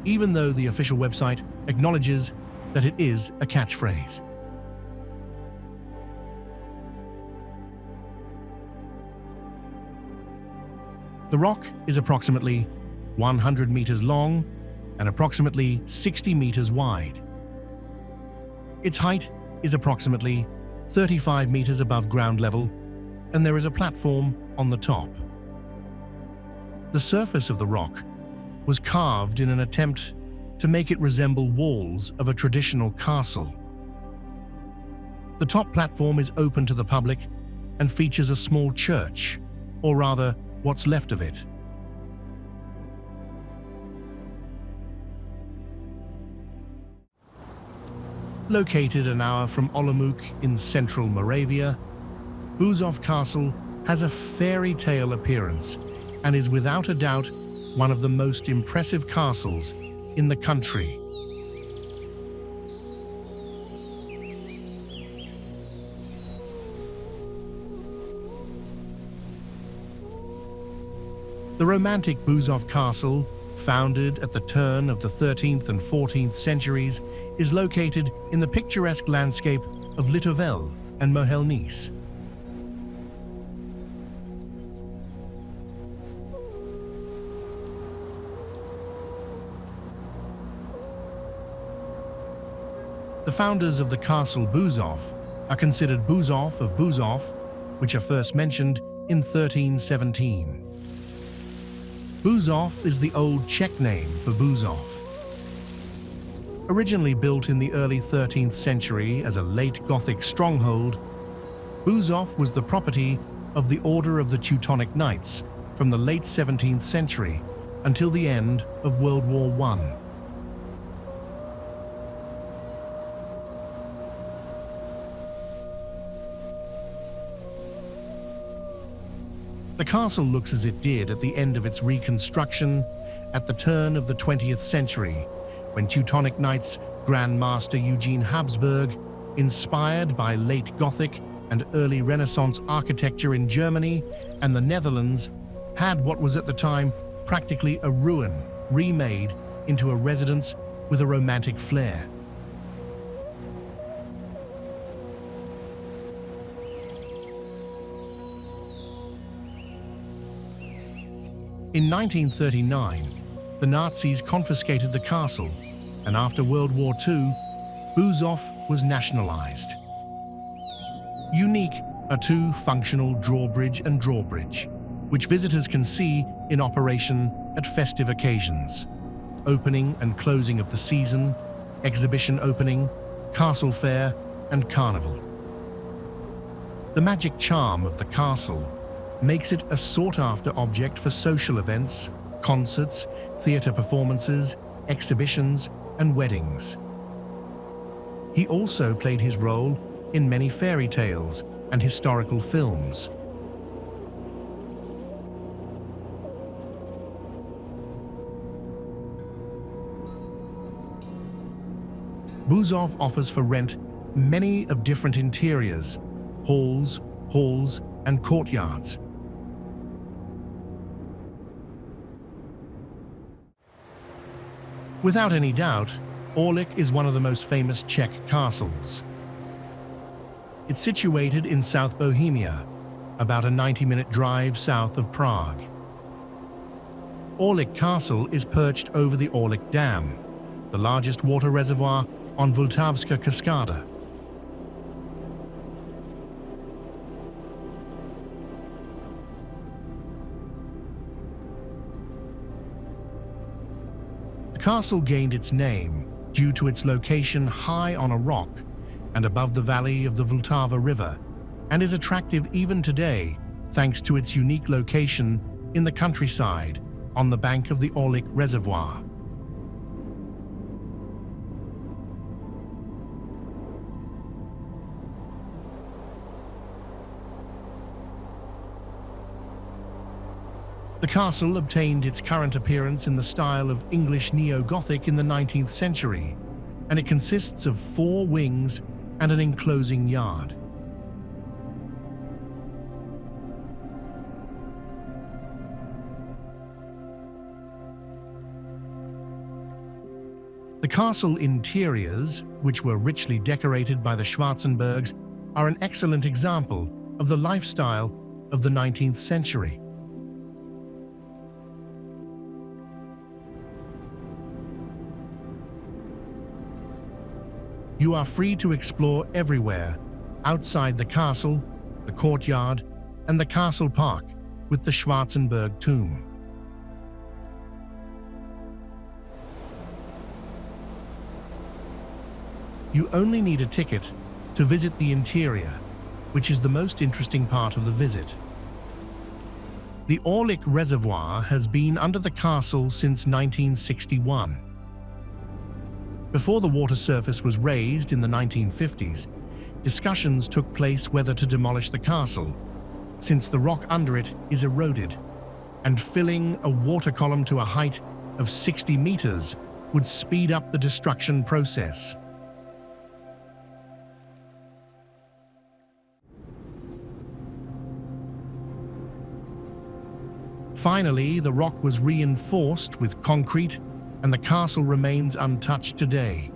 even though the official website acknowledges that it is a catchphrase. The rock is approximately 100 meters long and approximately 60 meters wide. Its height is approximately 35 meters above ground level, and there is a platform on the top. The surface of the rock was carved in an attempt to make it resemble walls of a traditional castle. The top platform is open to the public and features a small church, or rather, what's left of it. Located an hour from Olomouc in central Moravia, Bouzov Castle has a fairy tale appearance and is without a doubt one of the most impressive castles in the country. The romantic Bouzov Castle, founded at the turn of the 13th and 14th centuries, is located in the picturesque landscape of Litomysl and Lednice. The founders of the castle Bouzov are considered Bouzov of Bouzov, which are first mentioned in 1317. Bouzov is the old Czech name for Bouzov. Originally built in the early 13th century as a late Gothic stronghold, Bouzov was the property of the Order of the Teutonic Knights from the late 17th century until the end of World War I. The castle looks as it did at the end of its reconstruction at the turn of the 20th century, when Teutonic Knights Grand Master Eugene Habsburg, inspired by late Gothic and early Renaissance architecture in Germany and the Netherlands, had what was at the time practically a ruin remade into a residence with a romantic flair. In 1939, the Nazis confiscated the castle, and after World War II, Bouzov was nationalized. Unique are two functional drawbridge and drawbridge, which visitors can see in operation at festive occasions: opening and closing of the season, exhibition opening, castle fair, and carnival. The magic charm of the castle makes it a sought-after object for social events, concerts, theatre performances, exhibitions, and weddings. He also played his role in many fairy tales and historical films. Bouzov offers for rent many of different interiors, halls, and courtyards. Without any doubt, Orlik is one of the most famous Czech castles. It's situated in South Bohemia, about a 90-minute drive south of Prague. Orlik Castle is perched over the Orlik Dam, the largest water reservoir on Vltavská Cascada. The castle gained its name due to its location high on a rock and above the valley of the Vltava River, and is attractive even today thanks to its unique location in the countryside on the bank of the Orlik Reservoir. The castle obtained its current appearance in the style of English neo-Gothic in the 19th century, and it consists of 4 wings and an enclosing yard. The castle interiors, which were richly decorated by the Schwarzenbergs, are an excellent example of the lifestyle of the 19th century. You are free to explore everywhere, outside the castle, the courtyard, and the castle park with the Schwarzenberg tomb. You only need a ticket to visit the interior, which is the most interesting part of the visit. The Orlik Reservoir has been under the castle since 1961. Before the water surface was raised in the 1950s, discussions took place whether to demolish the castle, since the rock under it is eroded, and filling a water column to a height of 60 meters would speed up the destruction process. Finally, the rock was reinforced with concrete, and the castle remains untouched today.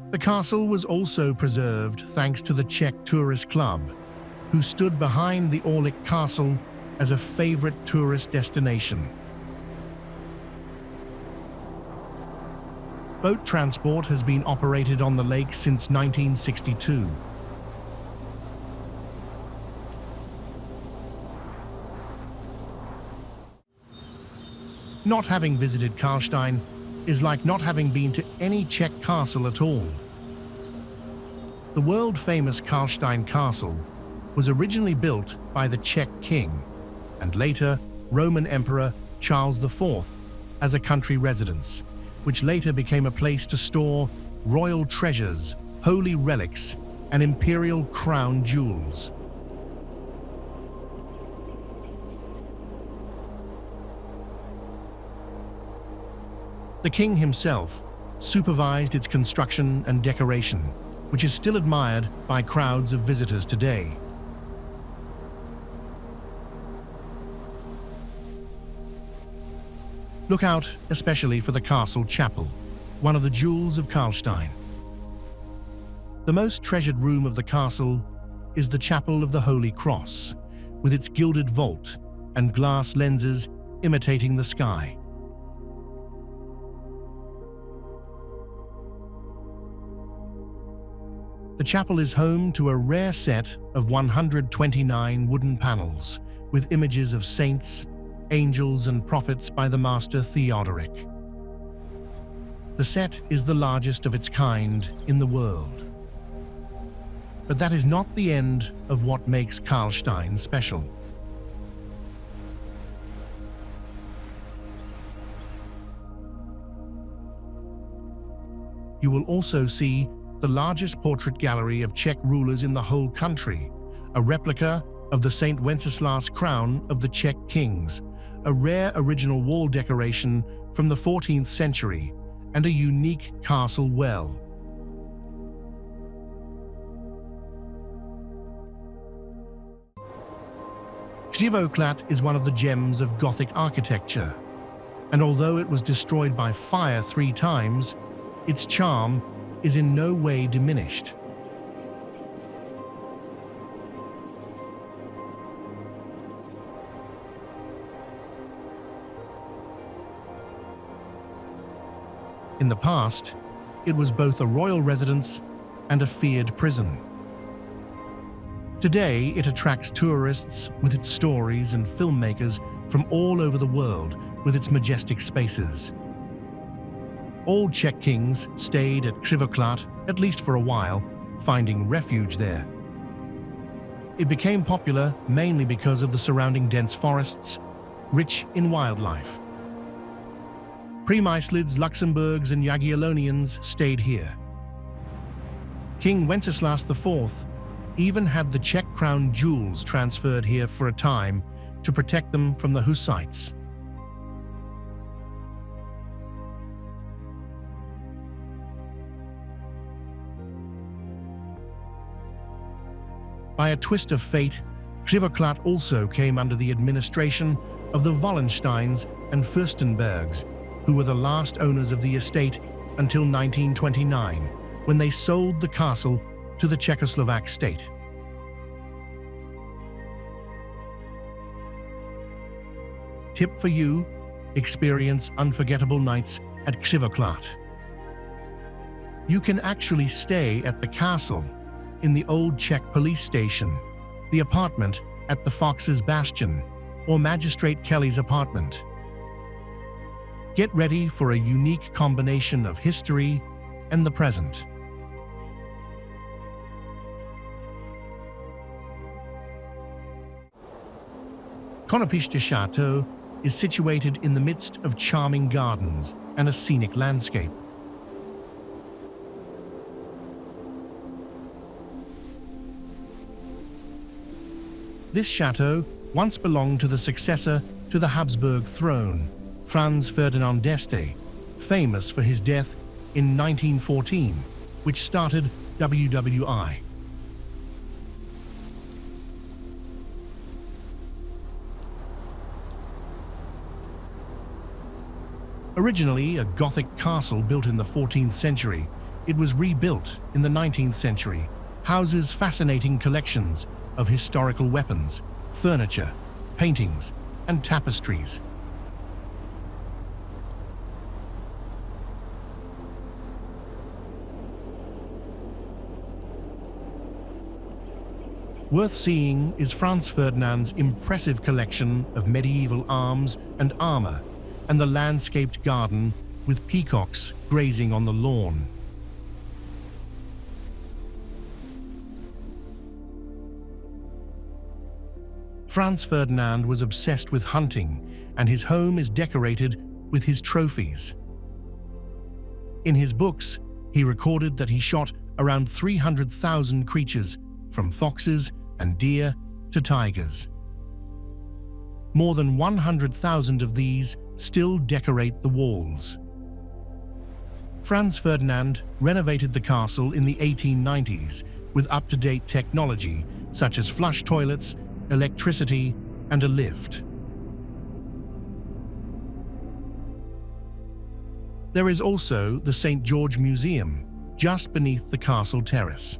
The castle was also preserved thanks to the Czech Tourist Club, who stood behind the Orlik Castle as a favorite tourist destination. Boat transport has been operated on the lake since 1962. Not having visited Karlstejn is like not having been to any Czech castle at all. The world-famous Karlstejn Castle was originally built by the Czech king and later Roman Emperor Charles IV as a country residence, which later became a place to store royal treasures, holy relics, and imperial crown jewels. The king himself supervised its construction and decoration, which is still admired by crowds of visitors today. Look out especially for the castle chapel, one of the jewels of Karlstejn. The most treasured room of the castle is the Chapel of the Holy Cross, with its gilded vault and glass lenses imitating the sky. The chapel is home to a rare set of 129 wooden panels with images of saints, angels, and prophets by the master Theodoric. The set is the largest of its kind in the world. But that is not the end of what makes Karlstejn special. You will also see the largest portrait gallery of Czech rulers in the whole country, a replica of the St. Wenceslas crown of the Czech kings, a rare original wall decoration from the 14th century, and a unique castle well. Krivoklat is one of the gems of Gothic architecture, and although it was destroyed by fire 3 times, its charm is in no way diminished. In the past, it was both a royal residence and a feared prison. Today, it attracts tourists with its stories and filmmakers from all over the world with its majestic spaces. All Czech kings stayed at Krivoklat, at least for a while, finding refuge there. It became popular mainly because of the surrounding dense forests, rich in wildlife. Premyslids, Luxembourgs, and Jagiellonians stayed here. King Wenceslas IV even had the Czech crown jewels transferred here for a time to protect them from the Hussites. By a twist of fate, Krivoklat also came under the administration of the Wallensteins and Fürstenbergs, who were the last owners of the estate until 1929, when they sold the castle to the Czechoslovak state. Tip for you: experience unforgettable nights at Krivoklat. You can actually stay at the castle, in the old Czech police station, the apartment at the Fox's Bastion, or Magistrate Kelly's apartment. Get ready for a unique combination of history and the present. Konopiste Chateau is situated in the midst of charming gardens and a scenic landscape. This chateau once belonged to the successor to the Habsburg throne, Franz Ferdinand d'Este, famous for his death in 1914, which started WWI. Originally a Gothic castle built in the 14th century, it was rebuilt in the 19th century, houses fascinating collections of historical weapons, furniture, paintings, and tapestries. Worth seeing is Franz Ferdinand's impressive collection of medieval arms and armor, and the landscaped garden with peacocks grazing on the lawn. Franz Ferdinand was obsessed with hunting, and his home is decorated with his trophies. In his books, he recorded that he shot around 300,000 creatures, from foxes and deer to tigers. More than 100,000 of these still decorate the walls. Franz Ferdinand renovated the castle in the 1890s with up-to-date technology such as flush toilets, electricity, and a lift. There is also the St. George Museum just beneath the castle terrace.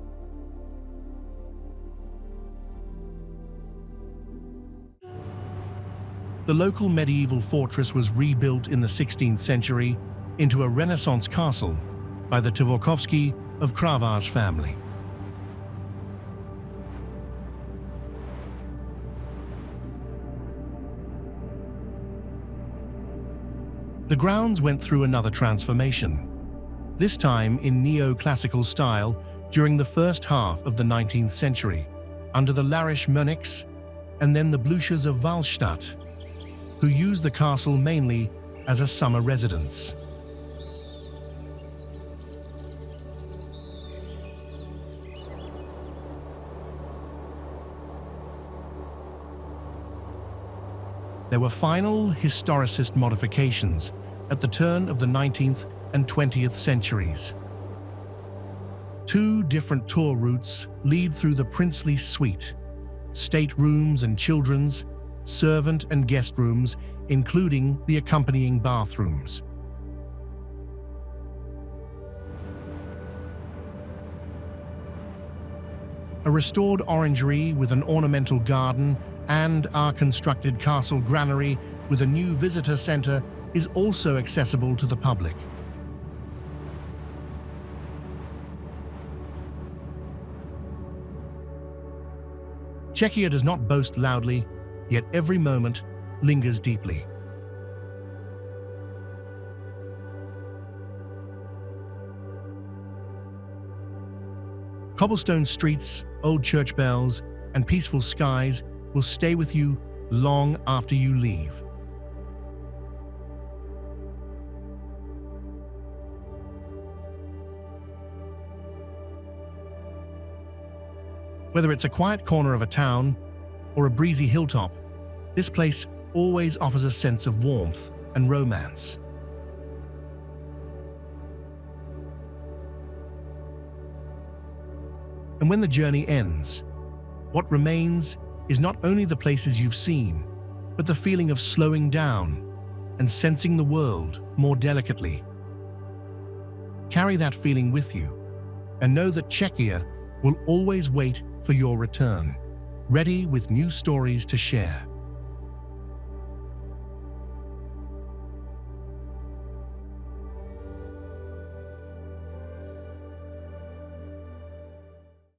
The local medieval fortress was rebuilt in the 16th century into a Renaissance castle by the Tvrkovsky of Kravarj family. The grounds went through another transformation, this time in neoclassical style during the first half of the 19th century, under the Larish monarchs and then the Bluchers of Wahlstatt, who used the castle mainly as a summer residence. There were final historicist modifications at the turn of the 19th and 20th centuries. Two different tour routes lead through the princely suite, staterooms and children's, servant and guest rooms, including the accompanying bathrooms. A restored orangery with an ornamental garden and our constructed castle granary with a new visitor center is also accessible to the public. Czechia does not boast loudly, yet every moment lingers deeply. Cobblestone streets, old church bells, and peaceful skies will stay with you long after you leave. Whether it's a quiet corner of a town or a breezy hilltop, this place always offers a sense of warmth and romance. And when the journey ends, what remains is not only the places you've seen, but the feeling of slowing down and sensing the world more delicately. Carry that feeling with you, and know that Czechia will always wait for your return, ready with new stories to share.